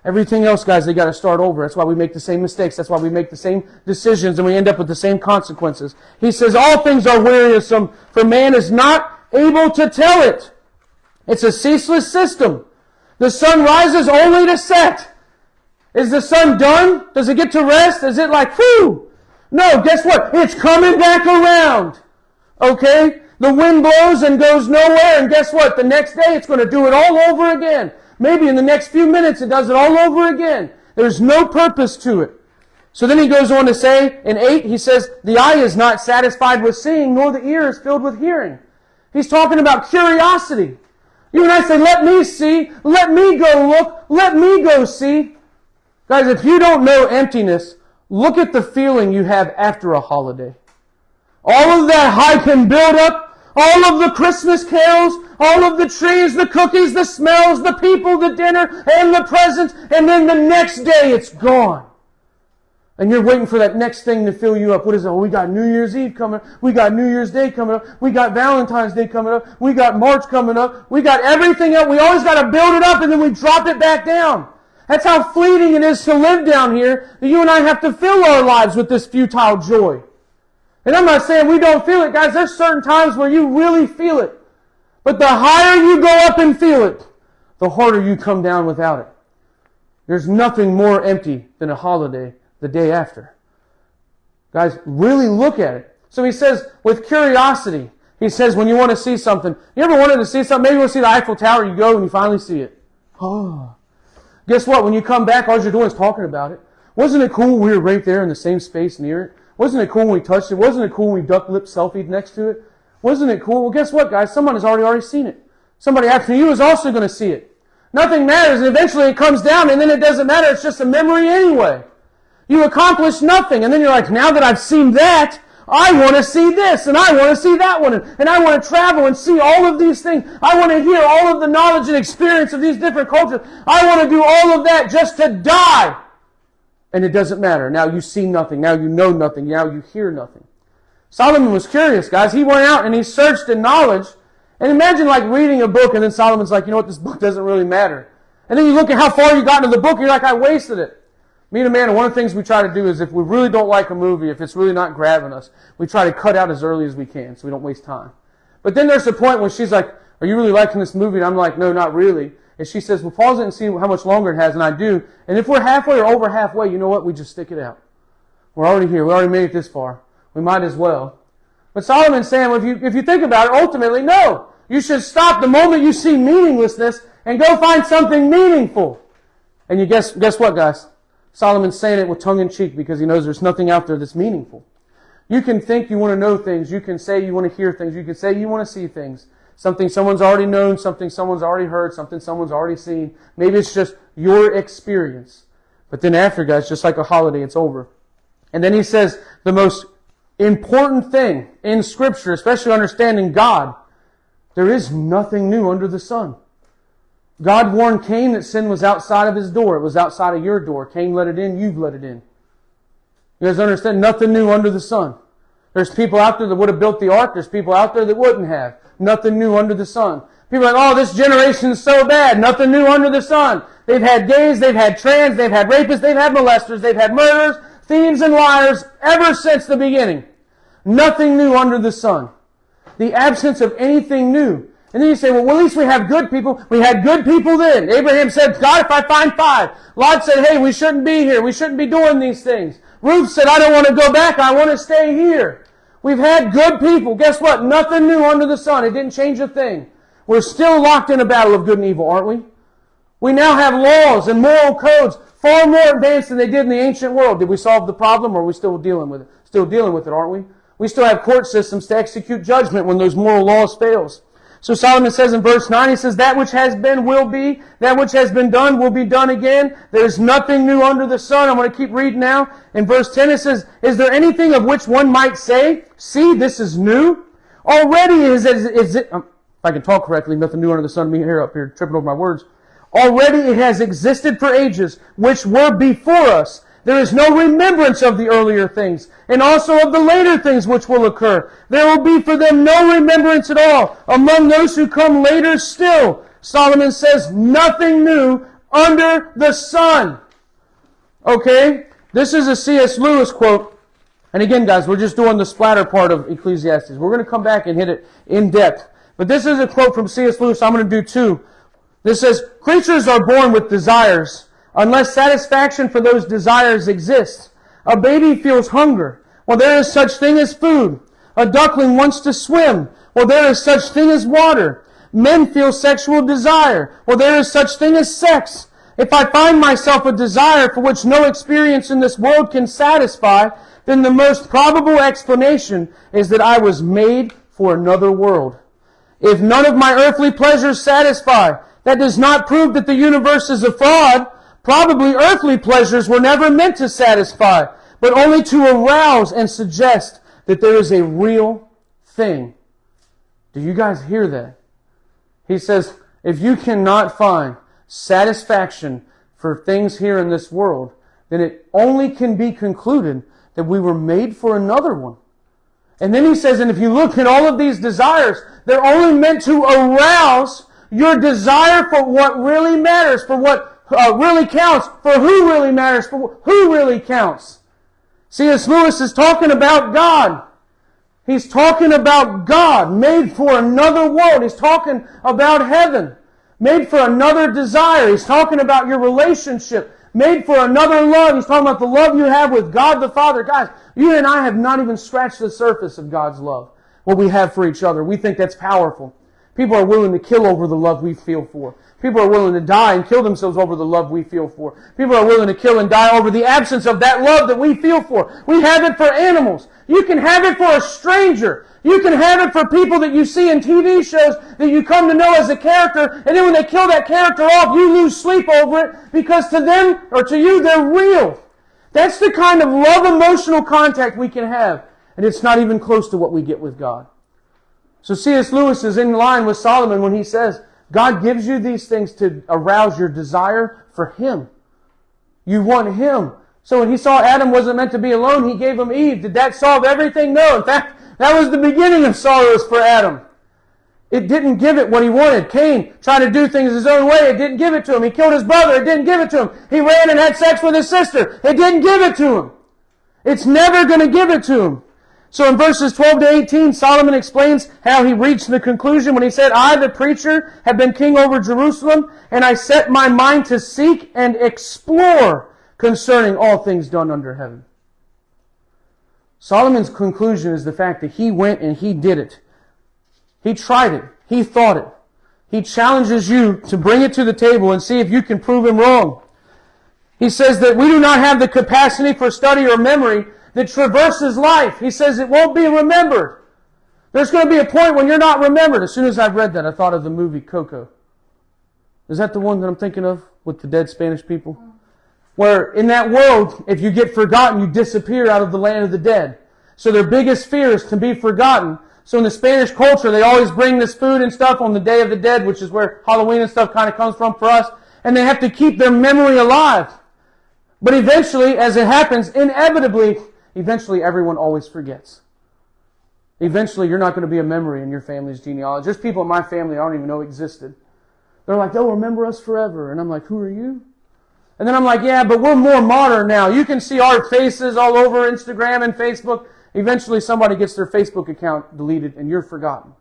S1: Everything else, guys, they got to start over. That's why we make the same mistakes. That's why we make the same decisions and we end up with the same consequences. He says, all things are wearisome, for man is not able to tell it. It's a ceaseless system. The sun rises only to set. Is the sun done? Does it get to rest? Is it like, whew? No, guess what? It's coming back around. Okay? The wind blows and goes nowhere, and guess what? The next day it's going to do it all over again. Maybe in the next few minutes it does it all over again. There's no purpose to it. So then he goes on to say, in 8, he says, the eye is not satisfied with seeing, nor the ear is filled with hearing. He's talking about curiosity. You and I say, let me see, let me go look, let me go see. Guys, if you don't know emptiness, look at the feeling you have after a holiday. All of that hype and build up, all of the Christmas carols, all of the trees, the cookies, the smells, the people, the dinner, and the presents, and then the next day it's gone. And you're waiting for that next thing to fill you up. What is it? Oh, we got New Year's Eve coming up. We got New Year's Day coming up. We got Valentine's Day coming up. We got March coming up. We got everything up. We always got to build it up and then we drop it back down. That's how fleeting it is to live down here, that you and I have to fill our lives with this futile joy. And I'm not saying we don't feel it, guys. There's certain times where you really feel it. But the higher you go up and feel it, the harder you come down without it. There's nothing more empty than a holiday the day after. Guys, really look at it. So he says, with curiosity, he says, when you want to see something, you ever wanted to see something? Maybe you want to see the Eiffel Tower, you go and you finally see it. Oh. Guess what? When you come back, all you're doing is talking about it. Wasn't it cool we were right there in the same space near it? Wasn't it cool when we touched it? Wasn't it cool when we duck lip selfied next to it? Wasn't it cool? Well, guess what, guys? Someone has already seen it. Somebody after you is also going to see it. Nothing matters, and eventually it comes down, and then it doesn't matter. It's just a memory anyway. You accomplish nothing, and then you're like, now that I've seen that, I want to see this, and I want to see that one, and I want to travel and see all of these things. I want to hear all of the knowledge and experience of these different cultures. I want to do all of that just to die. And it doesn't matter. Now you see nothing. Now you know nothing. Now you hear nothing. Solomon was curious, guys. He went out and he searched in knowledge. And imagine like reading a book and then Solomon's like, you know what, this book doesn't really matter. And then you look at how far you got into the book and you're like, I wasted it. Me and Amanda, one of the things we try to do is if we really don't like a movie, if it's really not grabbing us, we try to cut out as early as we can so we don't waste time. But then there's a point when she's like, are you really liking this movie? And I'm like, no, not really. And she says, well, pause it and see how much longer it has. And I do. And if we're halfway or over halfway, you know what? We just stick it out. We're already here. We already made it this far. We might as well. But Solomon's saying, well, if you think about it, ultimately, no. You should stop the moment you see meaninglessness and go find something meaningful. And you guess what, guys? Solomon's saying it with tongue-in-cheek because he knows there's nothing out there that's meaningful. You can think you want to know things. You can say you want to hear things. You can say you want to see things. Something someone's already known, something someone's already heard, something someone's already seen. Maybe it's just your experience. But then after, guys, just like a holiday, it's over. And then he says the most important thing in Scripture, especially understanding God, there is nothing new under the sun. God warned Cain that sin was outside of his door. It was outside of your door. Cain let it in, you've let it in. You guys understand? Nothing new under the sun. There's people out there that would have built the ark. There's people out there that wouldn't have. Nothing new under the sun. People are like, oh, this generation is so bad. Nothing new under the sun. They've had gays, they've had trans, they've had rapists, they've had molesters, they've had murderers, thieves and liars ever since the beginning. Nothing new under the sun. The absence of anything new. And then you say, well, at least we have good people. We had good people then. Abraham said, God, if I find 5. Lot said, hey, we shouldn't be here. We shouldn't be doing these things. Ruth said, I don't want to go back. I want to stay here. We've had good people. Guess what? Nothing new under the sun. It didn't change a thing. We're still locked in a battle of good and evil, aren't we? We now have laws and moral codes far more advanced than they did in the ancient world. Did we solve the problem, or are we still dealing with it? Still dealing with it, aren't we? We still have court systems to execute judgment when those moral laws fails. So Solomon says in verse 9, he says, that which has been will be, that which has been done will be done again. There is nothing new under the sun. I'm going to keep reading now. In verse 10 it says, is there anything of which one might say, see, this is new? Already is it, if I can talk correctly, nothing new under the sun, me here up here tripping over my words. Already it has existed for ages, which were before us. There is no remembrance of the earlier things, and also of the later things which will occur. There will be for them no remembrance at all among those who come later still. Solomon says, nothing new under the sun. Okay? This is a C.S. Lewis quote. And again, guys, we're just doing the splatter part of Ecclesiastes. We're going to come back and hit it in depth. But this is a quote from C.S. Lewis. I'm going to do 2. This says, creatures are born with desires, unless satisfaction for those desires exists. A baby feels hunger. Well, there is such thing as food. A duckling wants to swim. Well, there is such thing as water. Men feel sexual desire. Well, there is such thing as sex. If I find myself a desire for which no experience in this world can satisfy, then the most probable explanation is that I was made for another world. If none of my earthly pleasures satisfy, that does not prove that the universe is a fraud. Probably earthly pleasures were never meant to satisfy, but only to arouse and suggest that there is a real thing. Do you guys hear that? He says, if you cannot find satisfaction for things here in this world, then it only can be concluded that we were made for another one. And then he says, and if you look at all of these desires, they're only meant to arouse your desire for what really matters, for what really counts, for who really matters, for who really counts. C.S. Lewis is talking about God. He's talking about God, made for another world. He's talking about heaven, made for another desire. He's talking about your relationship, made for another love. He's talking about the love you have with God the Father. Guys, you and I have not even scratched the surface of God's love, what we have for each other. We think that's powerful. People are willing to kill over the love we feel for. People are willing to die and kill themselves over the love we feel for. People are willing to kill and die over the absence of that love that we feel for. We have it for animals. You can have it for a stranger. You can have it for people that you see in TV shows that you come to know as a character, and then when they kill that character off, you lose sleep over it because to them, or to you, they're real. That's the kind of love emotional contact we can have, and it's not even close to what we get with God. So C.S. Lewis is in line with Solomon when he says, God gives you these things to arouse your desire for Him. You want Him. So when He saw Adam wasn't meant to be alone, He gave him Eve. Did that solve everything? No. In fact, that was the beginning of sorrows for Adam. It didn't give it what he wanted. Cain tried to do things his own way. It didn't give it to him. He killed his brother. It didn't give it to him. He ran and had sex with his sister. It didn't give it to him. It's never going to give it to him. So in verses 12 to 18, Solomon explains how he reached the conclusion when he said, I, the preacher, have been king over Jerusalem, and I set my mind to seek and explore concerning all things done under heaven. Solomon's conclusion is the fact that he went and he did it. He tried it. He thought it. He challenges you to bring it to the table and see if you can prove him wrong. He says that we do not have the capacity for study or memory that traverses life. He says it won't be remembered. There's going to be a point when you're not remembered. As soon as I read that, I thought of the movie Coco. Is that the one that I'm thinking of with the dead Spanish people? Where in that world, if you get forgotten, you disappear out of the land of the dead. So their biggest fear is to be forgotten. So in the Spanish culture, they always bring this food and stuff on the Day of the Dead, which is where Halloween and stuff kind of comes from for us. And they have to keep their memory alive. But eventually, as it happens, inevitably, everyone always forgets. Eventually, you're not going to be a memory in your family's genealogy. There's people in my family I don't even know existed. They're like, they'll remember us forever. And I'm like, who are you? And then I'm like, yeah, but we're more modern now. You can see our faces all over Instagram and Facebook. Eventually, somebody gets their Facebook account deleted, and you're forgotten.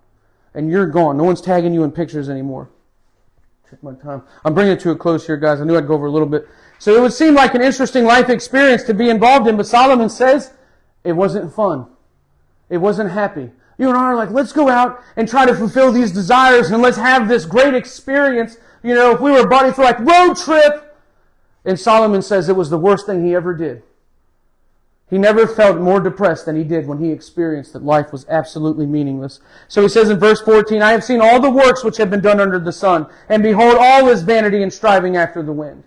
S1: And you're gone. No one's tagging you in pictures anymore. Check my time. I'm bringing it to a close here, guys. I knew I'd go over a little bit. So it would seem like an interesting life experience to be involved in, but Solomon says it wasn't fun. It wasn't happy. You and I are like, let's go out and try to fulfill these desires and let's have this great experience. You know, if we were buddies for like road trip. And Solomon says it was the worst thing he ever did. He never felt more depressed than he did when he experienced that life was absolutely meaningless. So he says in verse 14, I have seen all the works which have been done under the sun, and behold, all is vanity and striving after the wind.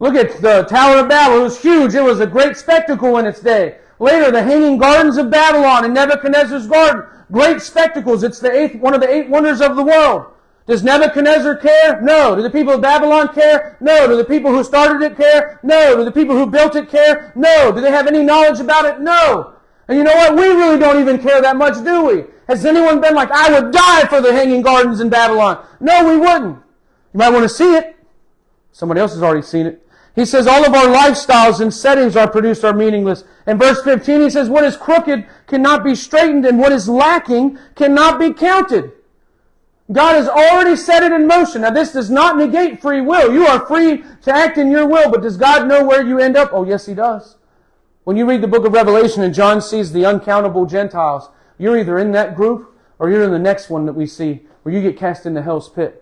S1: Look at the Tower of Babel. It was huge. It was a great spectacle in its day. Later, the Hanging Gardens of Babylon and Nebuchadnezzar's garden. Great spectacles. It's one of the 8 wonders of the world. Does Nebuchadnezzar care? No. Do the people of Babylon care? No. Do the people who started it care? No. Do the people who built it care? No. Do they have any knowledge about it? No. And you know what? We really don't even care that much, do we? Has anyone been like, I would die for the Hanging Gardens in Babylon? No, we wouldn't. You might want to see it. Somebody else has already seen it. He says all of our lifestyles and settings are produced are meaningless. In verse 15 he says what is crooked cannot be straightened and what is lacking cannot be counted. God has already set it in motion. Now this does not negate free will. You are free to act in your will, but does God know where you end up? Oh yes, He does. When you read the book of Revelation and John sees the uncountable Gentiles, you're either in that group or you're in the next one that we see where you get cast into hell's pit.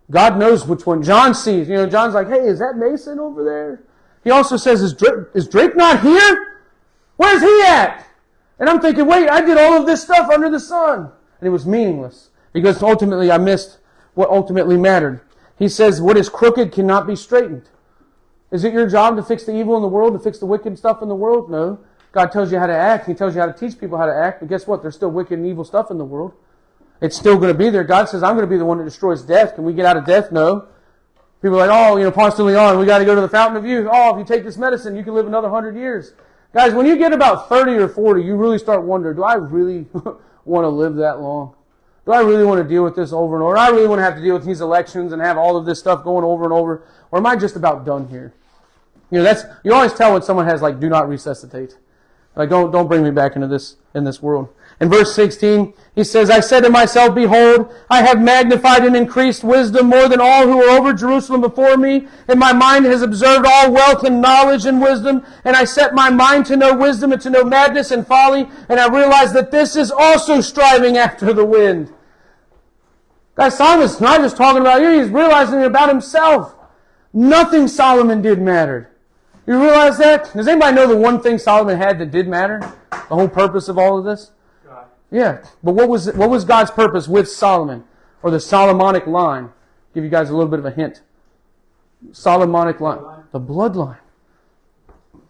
S1: God knows which one. John sees. You know, John's like, hey, is that Mason over there? He also says, is Drake not here? Where's he at? And I'm thinking, wait, I did all of this stuff under the sun. And it was meaningless. Because ultimately I missed what ultimately mattered. He says, what is crooked cannot be straightened. Is it your job to fix the evil in the world, to fix the wicked stuff in the world? No. God tells you how to act. He tells you how to teach people how to act. But guess what? There's still wicked and evil stuff in the world. It's still going to be there. God says, I'm going to be the one that destroys death. Can we get out of death? No. People are like, oh, Ponce de Leon, we got to go to the fountain of youth. Oh, if you take this medicine, you can live another 100 years. Guys, when you get about 30 or 40, you really start wondering, do I really want to live that long? Do I really want to deal with this over and over? Do I really want to have to deal with these elections and have all of this stuff going over and over? Or am I just about done here? You always tell when someone has like, do not resuscitate. Like, don't bring me back into this world. In verse 16, he says, I said to myself, behold, I have magnified and increased wisdom more than all who are over Jerusalem before me, and my mind has observed all wealth and knowledge and wisdom, and I set my mind to know wisdom and to know madness and folly, and I realize that this is also striving after the wind. Guys, Solomon's not just talking about you, he's realizing it about himself. Nothing Solomon did mattered. You realize that? Does anybody know the one thing Solomon had that did matter? The whole purpose of all of this?
S2: God.
S1: Yeah. But what was God's purpose with Solomon? Or the Solomonic line? Give you guys a little bit of a hint. Solomonic line. The bloodline.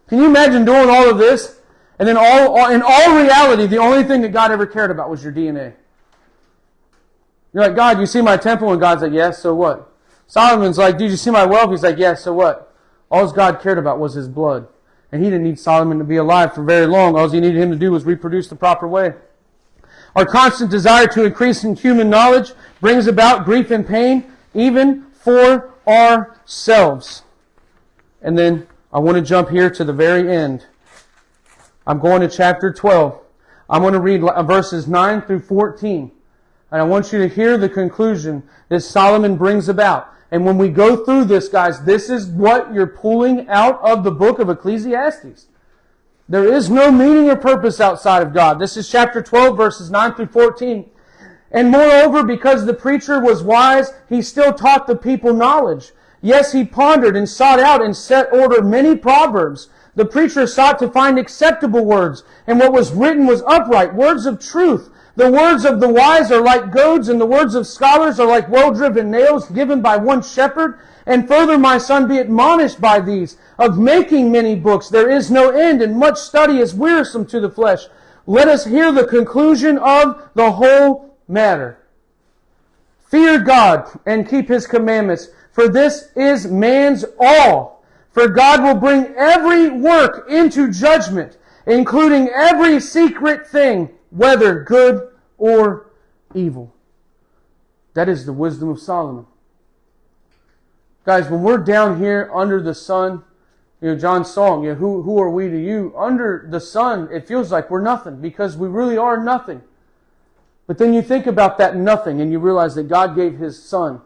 S1: Can you imagine doing all of this? And then in all reality, the only thing that God ever cared about was your DNA. You're like, God, you see my temple? And God's like, yes, so what? Solomon's like, did you see my wealth? He's like, yes, so what? All God cared about was his blood. And he didn't need Solomon to be alive for very long. All he needed him to do was reproduce the proper way. Our constant desire to increase in human knowledge brings about grief and pain, even for ourselves. And then I want to jump here to the very end. I'm going to chapter 12. I'm going to read verses 9 through 14. And I want you to hear the conclusion that Solomon brings about. And when we go through this, guys, this is what you're pulling out of the book of Ecclesiastes. There is no meaning or purpose outside of God. This is chapter 12, verses 9 through 14. And moreover, because the preacher was wise, he still taught the people knowledge. Yes, he pondered and sought out and set order many proverbs. The preacher sought to find acceptable words, and what was written was upright, words of truth. The words of the wise are like goads, and the words of scholars are like well-driven nails given by one shepherd. And further, my son, be admonished by these, of making many books. There is no end, and much study is wearisome to the flesh. Let us hear the conclusion of the whole matter. Fear God and keep His commandments, for this is man's all. For God will bring every work into judgment, including every secret thing, whether good or evil. That is the wisdom of Solomon. Guys, when we're down here under the sun, John's song, who are we to you? Under the sun, it feels like we're nothing, because we really are nothing. But then you think about that nothing, and you realize that God gave His Son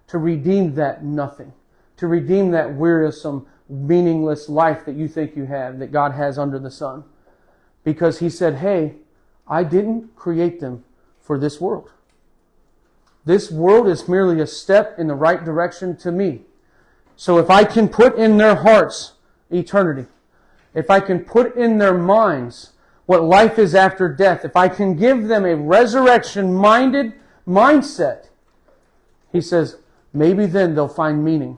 S1: to redeem that nothing, to redeem that wearisome, meaningless life that you think you have, that God has under the sun. Because He said, hey, I didn't create them for this world. This world is merely a step in the right direction to me. So if I can put in their hearts eternity, if I can put in their minds what life is after death, if I can give them a resurrection-minded mindset, He says, maybe then they'll find meaning.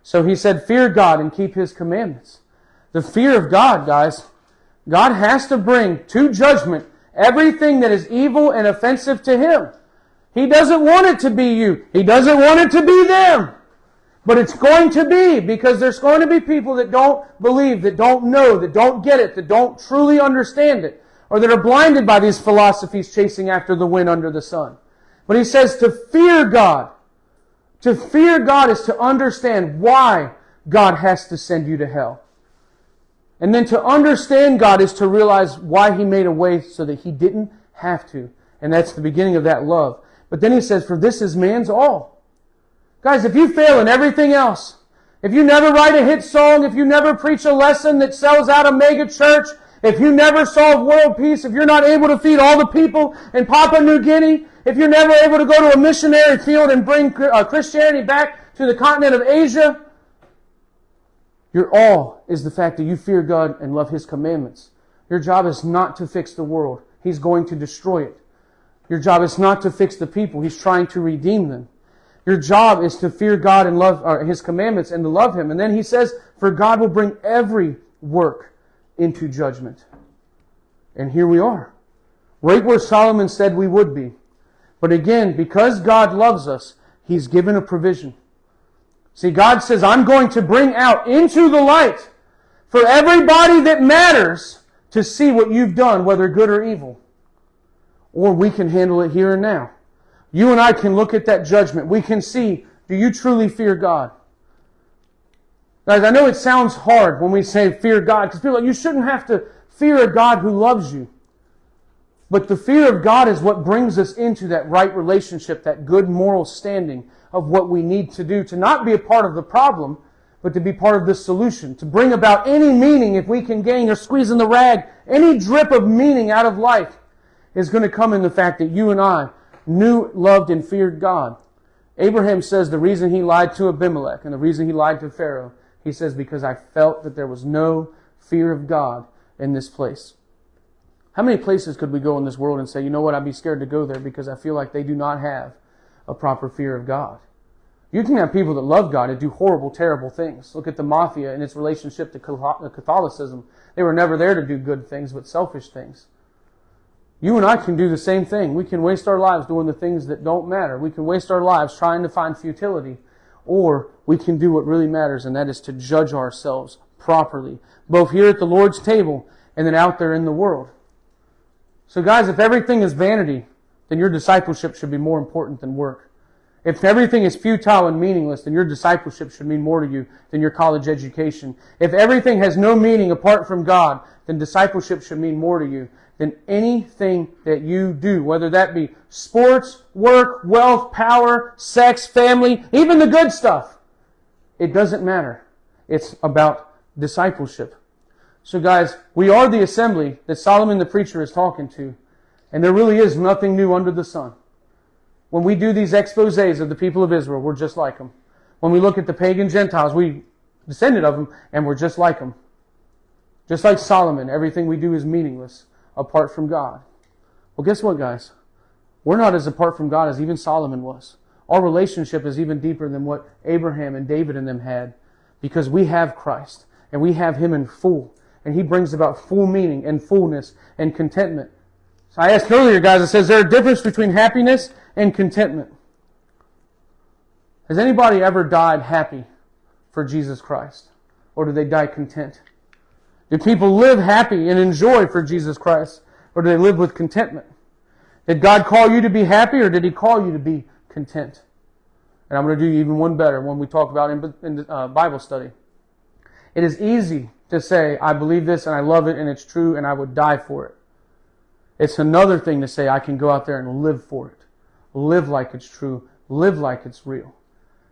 S1: So He said, fear God and keep His commandments. The fear of God, guys, God has to bring to judgment everything that is evil and offensive to Him. He doesn't want it to be you. He doesn't want it to be them. But it's going to be, because there's going to be people that don't believe, that don't know, that don't get it, that don't truly understand it, or that are blinded by these philosophies chasing after the wind under the sun. But He says to fear God. To fear God is to understand why God has to send you to hell. And then to understand God is to realize why He made a way so that He didn't have to. And that's the beginning of that love. But then He says, for this is man's all. Guys, if you fail in everything else, if you never write a hit song, if you never preach a lesson that sells out a mega church, if you never solve world peace, if you're not able to feed all the people in Papua New Guinea, if you're never able to go to a missionary field and bring Christianity back to the continent of Asia, your all is the fact that you fear God and love His commandments. Your job is not to fix the world. He's going to destroy it. Your job is not to fix the people. He's trying to redeem them. Your job is to fear God and love His commandments and to love Him. And then He says, for God will bring every work into judgment. And here we are. Right where Solomon said we would be. But again, because God loves us, He's given a provision. See, God says, I'm going to bring out into the light for everybody that matters to see what you've done, whether good or evil. Or we can handle it here and now. You and I can look at that judgment. We can see, do you truly fear God? Guys, I know it sounds hard when we say fear God, because people are like, you shouldn't have to fear a God who loves you. But the fear of God is what brings us into that right relationship, that good moral standing of what we need to do, to not be a part of the problem, but to be part of the solution, to bring about any meaning, if we can gain or squeeze in the rag, any drip of meaning out of life is going to come in the fact that you and I knew, loved, and feared God. Abraham says the reason he lied to Abimelech and the reason he lied to Pharaoh, he says, because I felt that there was no fear of God in this place. How many places could we go in this world and say, you know what, I'd be scared to go there because I feel like they do not have a proper fear of God? You can have people that love God and do horrible, terrible things. Look at the mafia and its relationship to Catholicism. They were never there to do good things, but selfish things. You and I can do the same thing. We can waste our lives doing the things that don't matter. We can waste our lives trying to find futility. Or we can do what really matters, and that is to judge ourselves properly, both here at the Lord's table and then out there in the world. So guys, if everything is vanity, then your discipleship should be more important than work. If everything is futile and meaningless, then your discipleship should mean more to you than your college education. If everything has no meaning apart from God, then discipleship should mean more to you than anything that you do, whether that be sports, work, wealth, power, sex, family, even the good stuff. It doesn't matter. It's about discipleship. So guys, we are the assembly that Solomon the preacher is talking to, and there really is nothing new under the sun. When we do these exposés of the people of Israel, we're just like them. When we look at the pagan Gentiles, we descended of them, and we're just like them. Just like Solomon, everything we do is meaningless apart from God. Well, guess what, guys? We're not as apart from God as even Solomon was. Our relationship is even deeper than what Abraham and David and them had, because we have Christ, and we have Him in full. And He brings about full meaning and fullness and contentment. So I asked earlier, guys, it says, is there a difference between happiness and contentment? Has anybody ever died happy for Jesus Christ? Or do they die content? Do people live happy and enjoy for Jesus Christ? Or do they live with contentment? Did God call you to be happy, or did He call you to be content? And I'm going to do even one better when we talk about in Bible study. It is easy to say, I believe this and I love it and it's true and I would die for it. It's another thing to say, I can go out there and live for it. Live like it's true. Live like it's real.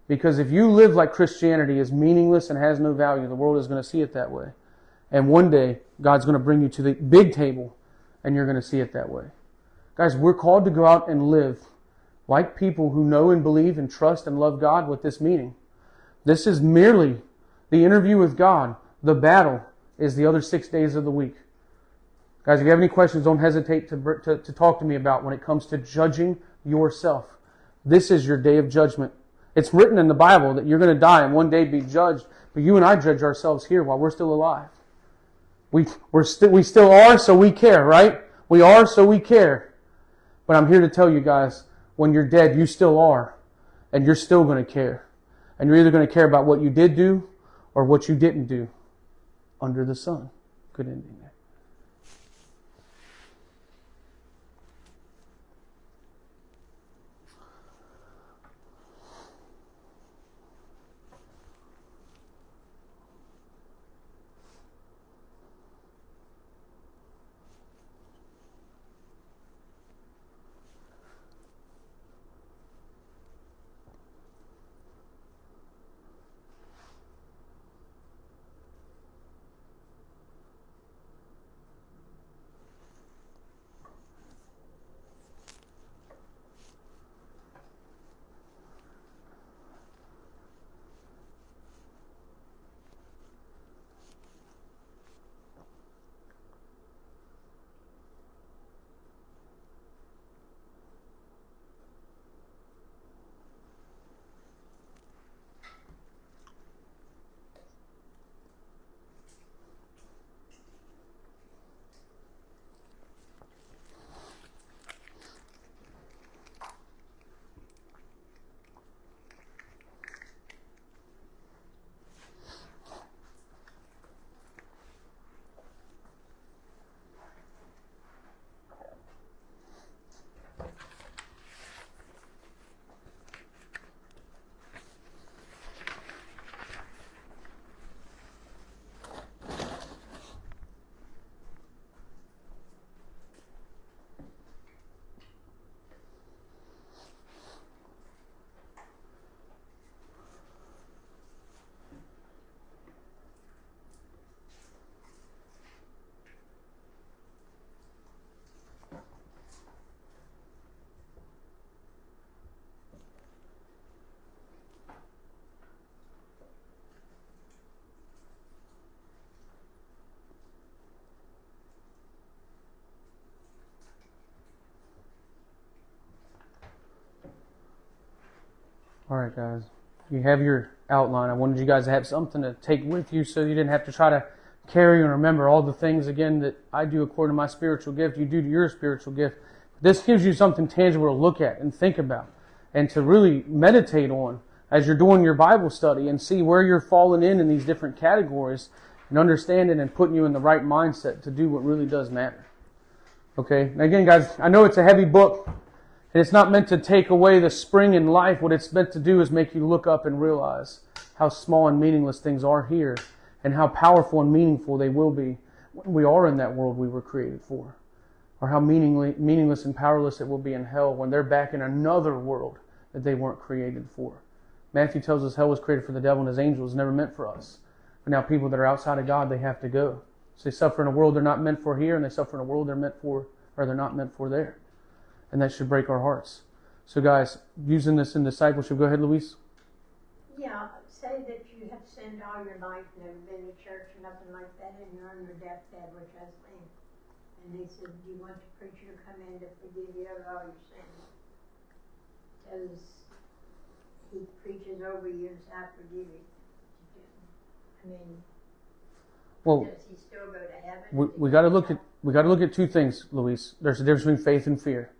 S1: Because if you live like Christianity is meaningless and has no value, the world is going to see it that way. And one day, God's going to bring you to the big table and you're going to see it that way. Guys, we're called to go out and live like people who know and believe and trust and love God with this meaning. This is merely the interview with God. The battle is the other 6 days of the week. Guys, if you have any questions, don't hesitate to talk to me about when it comes to judging yourself. This is your day of judgment. It's written in the Bible that you're going to die and one day be judged. But you and I judge ourselves here while we're still alive. We still are, so we care, right? We are, so we care. But I'm here to tell you guys, when you're dead, you still are. And you're still going to care. And you're either going to care about what you did do or what you didn't do under the sun. Good ending there. All right, guys. You have your outline. I wanted you guys to have something to take with you so you didn't have to try to carry and remember all the things, again, that I do according to my spiritual gift, you do to your spiritual gift. This gives you something tangible to look at and think about and to really meditate on as you're doing your Bible study and see where you're falling in these different categories and understanding and putting you in the right mindset to do what really does matter. Okay? Now again, guys, I know it's a heavy book. And it's not meant to take away the spring in life. What it's meant to do is make you look up and realize how small and meaningless things are here and how powerful and meaningful they will be when we are in that world we were created for. Or how meaningless and powerless it will be in hell when they're back in another world that they weren't created for. Matthew tells us hell was created for the devil and his angels, never meant for us. But now people that are outside of God, they have to go. So they suffer in a world they're not meant for here, and they suffer in a world they're not meant for there. And that should break our hearts. So guys, using this in discipleship, go ahead, Luis.
S3: Yeah, say that you have sinned all your life, never been to church, nothing like that, and you're on your deathbed, which I think. And they said, do you want the preacher to come in to forgive you of all your sins? Because he preaches over you and says, I forgive you. I mean,
S1: Well,
S3: does he still go to heaven?
S1: we got to look at two things, Luis. There's a difference between faith and fear.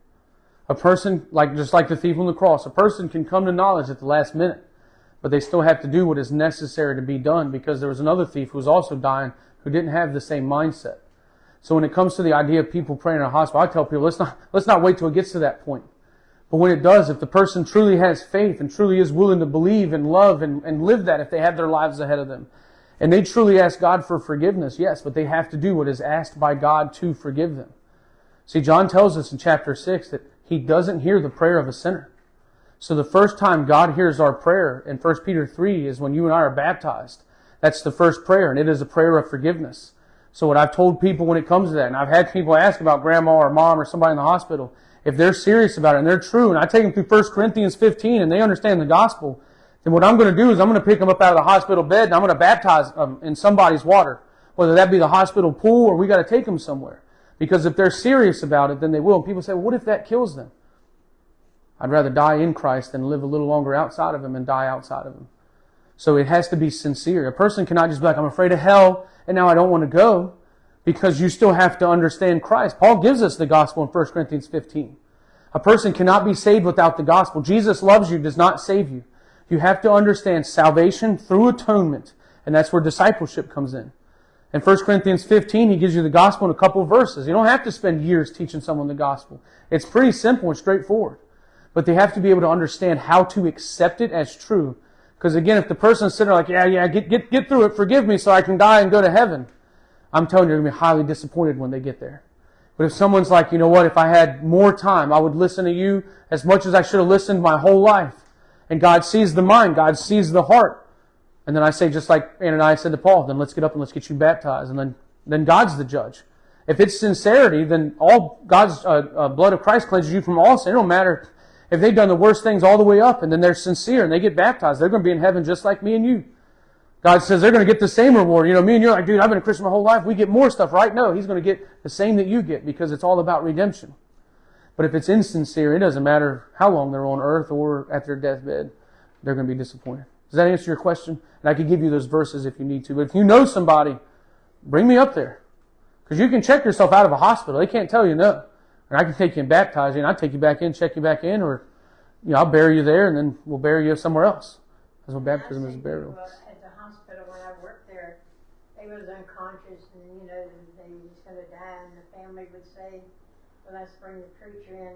S1: A person, just like the thief on the cross, a person can come to knowledge at the last minute, but they still have to do what is necessary to be done, because there was another thief who was also dying who didn't have the same mindset. So when it comes to the idea of people praying in a hospital, I tell people, let's not wait till it gets to that point. But when it does, if the person truly has faith and truly is willing to believe and love and live that, if they have their lives ahead of them, and they truly ask God for forgiveness, yes, but they have to do what is asked by God to forgive them. See, John tells us in chapter 6 that He doesn't hear the prayer of a sinner. So the first time God hears our prayer in 1 Peter 3 is when you and I are baptized. That's the first prayer, and it is a prayer of forgiveness. So what I've told people when it comes to that, and I've had people ask about grandma or mom or somebody in the hospital, if they're serious about it and they're true, and I take them through 1 Corinthians 15 and they understand the gospel, then what I'm going to do is I'm going to pick them up out of the hospital bed and I'm going to baptize them in somebody's water, whether that be the hospital pool or we got to take them somewhere. Because if they're serious about it, then they will. And people say, well, what if that kills them? I'd rather die in Christ than live a little longer outside of Him and die outside of Him. So it has to be sincere. A person cannot just be like, I'm afraid of hell and now I don't want to go, because you still have to understand Christ. Paul gives us the gospel in 1 Corinthians 15. A person cannot be saved without the gospel. Jesus loves you, does not save you. You have to understand salvation through atonement, and that's where discipleship comes in. In 1 Corinthians 15, he gives you the gospel in a couple of verses. You don't have to spend years teaching someone the gospel. It's pretty simple and straightforward. But they have to be able to understand how to accept it as true. Because again, if the person's sitting there like, yeah, get through it, forgive me so I can die and go to heaven, I'm telling you, you're going to be highly disappointed when they get there. But if someone's like, you know what, if I had more time, I would listen to you as much as I should have listened my whole life. And God sees the mind, God sees the heart. And then I say, just like Ananias said to Paul, then let's get up and let's get you baptized. And then God's the judge. If it's sincerity, then all God's blood of Christ cleanses you from all sin. It don't matter if they've done the worst things all the way up and then they're sincere and they get baptized. They're going to be in heaven just like me and you. God says they're going to get the same reward. You know, me and you're like, dude, I've been a Christian my whole life. We get more stuff, right? No, He's going to get the same that you get, because it's all about redemption. But if it's insincere, it doesn't matter how long they're on earth or at their deathbed, they're going to be disappointed. Does that answer your question? And I can give you those verses if you need to. But if you know somebody, bring me up there. Because you can check yourself out of a hospital. They can't tell you no. And I can take you and baptize you, and I'll take you back in, check you back in, or I'll bury you there, and then we'll bury you somewhere else. That's what baptism is, a burial.
S3: At the hospital when I worked there, they was unconscious, and they was going to die, and the family would say, well, let's bring the preacher in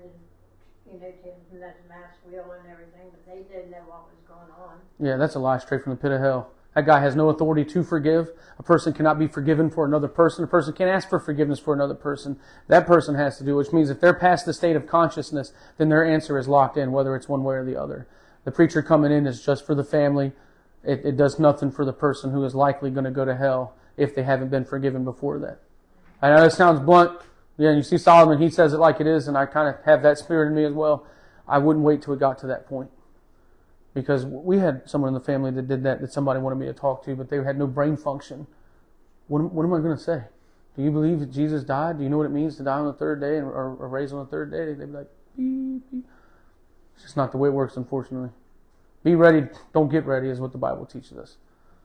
S3: and tell them that the mass wheel and everything, but they didn't know what was going on.
S1: Yeah, that's a lie straight from the pit of hell. That guy has no authority to forgive. A person cannot be forgiven for another person. A person can't ask for forgiveness for another person. That person has to do, which means if they're past the state of consciousness, then their answer is locked in, whether it's one way or the other. The preacher coming in is just for the family. It does nothing for the person who is likely going to go to hell if they haven't been forgiven before that. I know it sounds blunt. Yeah, and you see Solomon, he says it like it is, and I kind of have that spirit in me as well. I wouldn't wait till it got to that point. Because we had someone in the family that did that somebody wanted me to talk to, but they had no brain function. What am I going to say? Do you believe that Jesus died? Do you know what it means to die on the third day or raise on the third day? They'd be like, beep, beep. It's just not the way it works, unfortunately. Be ready, don't get ready is what the Bible teaches us.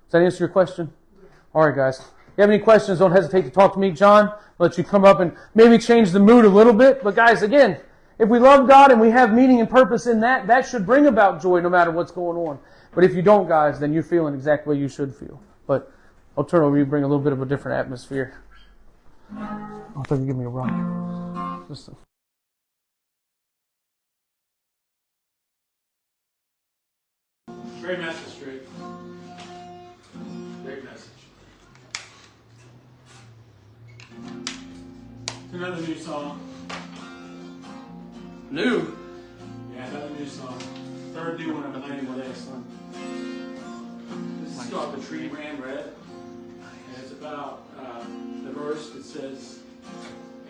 S1: Does that answer your question? Yeah. All right, guys. If you have any questions, don't hesitate to talk to me, John. I'll let you come up and maybe change the mood a little bit. But guys, again, if we love God and we have meaning and purpose in that, that should bring about joy no matter what's going on. But if you don't, guys, then you're feeling exactly what you should feel. But I'll turn over you, bring a little bit of a different atmosphere. I'll thought you give me a rock. Listen.
S2: Great message, Drake. Great message. Another new song.
S1: New?
S2: Yeah, another new song. Third new one I'm playing with son. This is called The Tree Ran Red. And it's about the verse that says,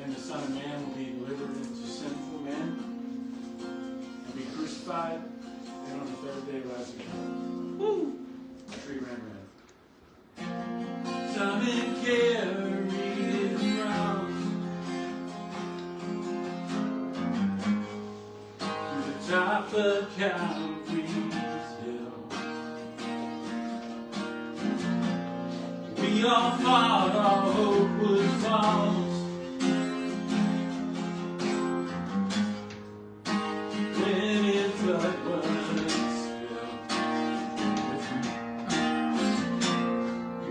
S2: and the Son of Man will be delivered into sinful men. to be crucified, and on the third day rise again. Woo! The tree ran red. Simon carried his cross to the top of Calvary's hill. We all thought our hope was lost. When his blood was spilled,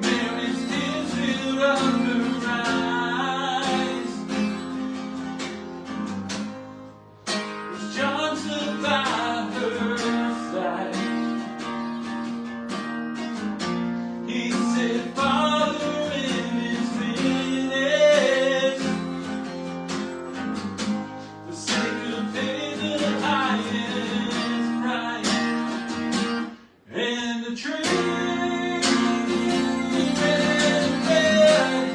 S2: Mary's tears filled up her eyes as John stood by her side. He said, Father, it is finished. The Savior paid the highest price, and the tree ran red,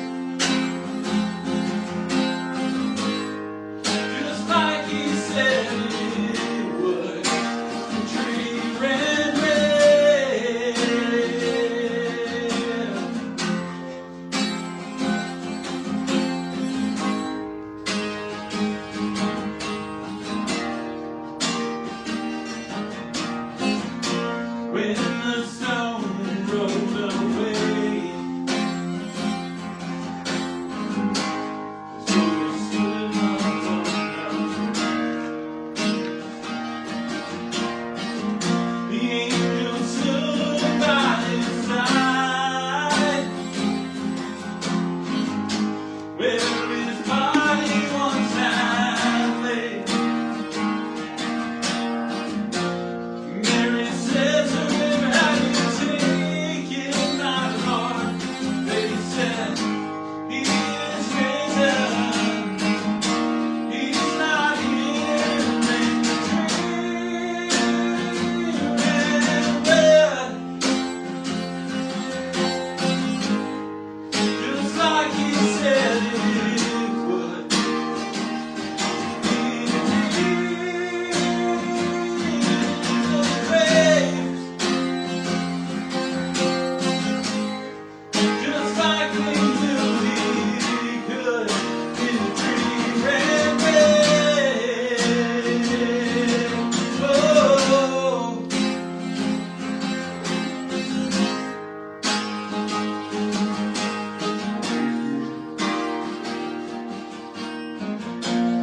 S2: just like He said it would. The tree ran red. When the stone rolled away, so he stood up on the angel stood by his side, where his body once had laid. Mary says, "Where have you taken my Lord?" They said, "He is risen. He's not here." And the tree ran red, just like He said it would. Just like we knew He could, in the tree ran red. Oh,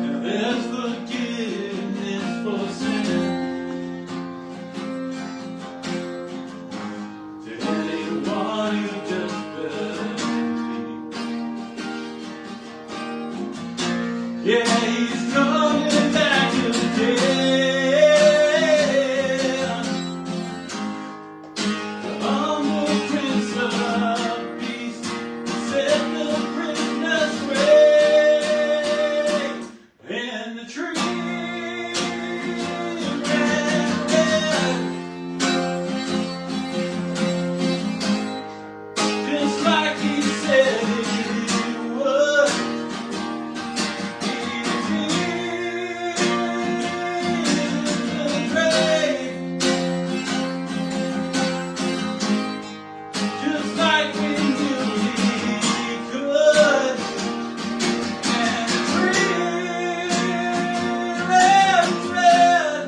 S2: now there's forgiveness for sin to anyone who just believes. Yeah, He's coming back again. The humble Prince of Peace set the prisoners free, and the tree ran red, just like He said it would. Just like we knew He could, and the tree ran red,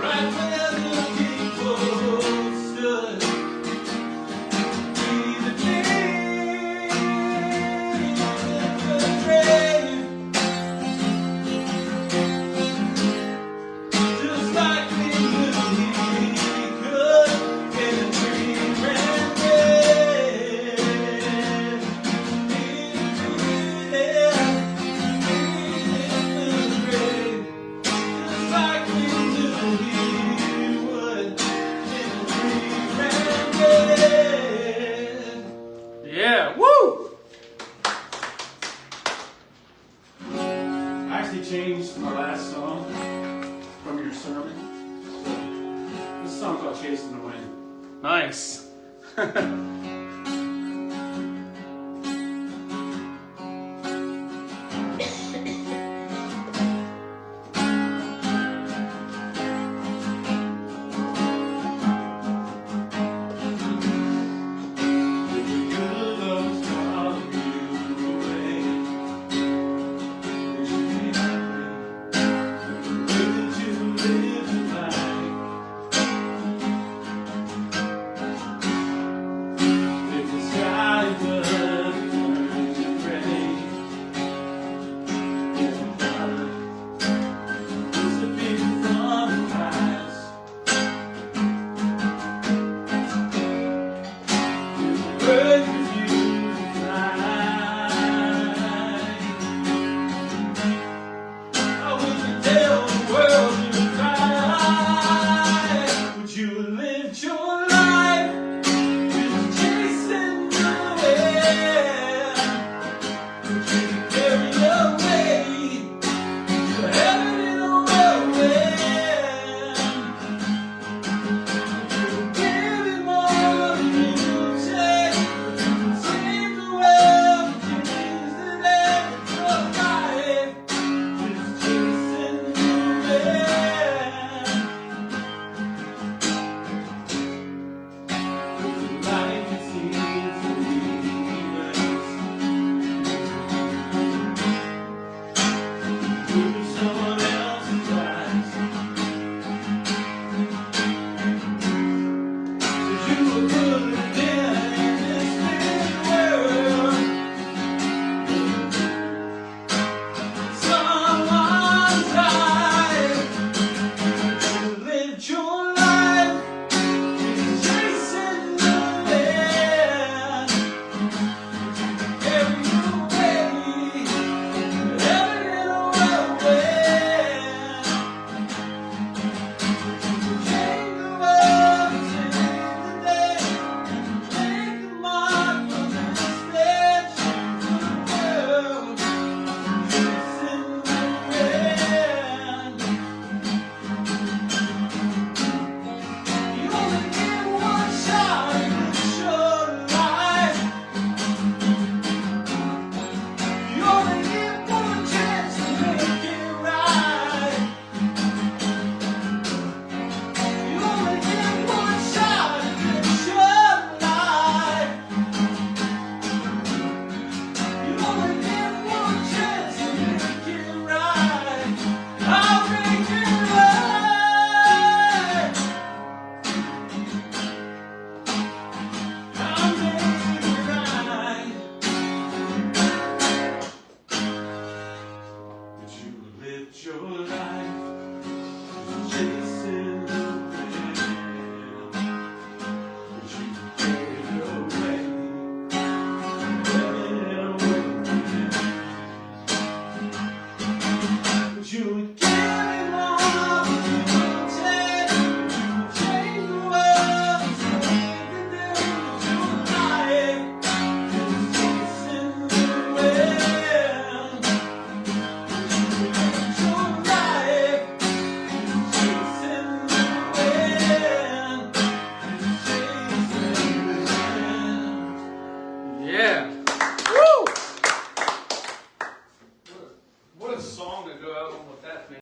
S2: right where the people stood. See the king in the grave, just like we knew He could, and the tree ran red. In the grave, just like we knew He would, and the tree ran red.
S1: Yeah, woo!
S2: I actually changed my last song from your sermon. This song called Chasing the Wind.
S1: Nice.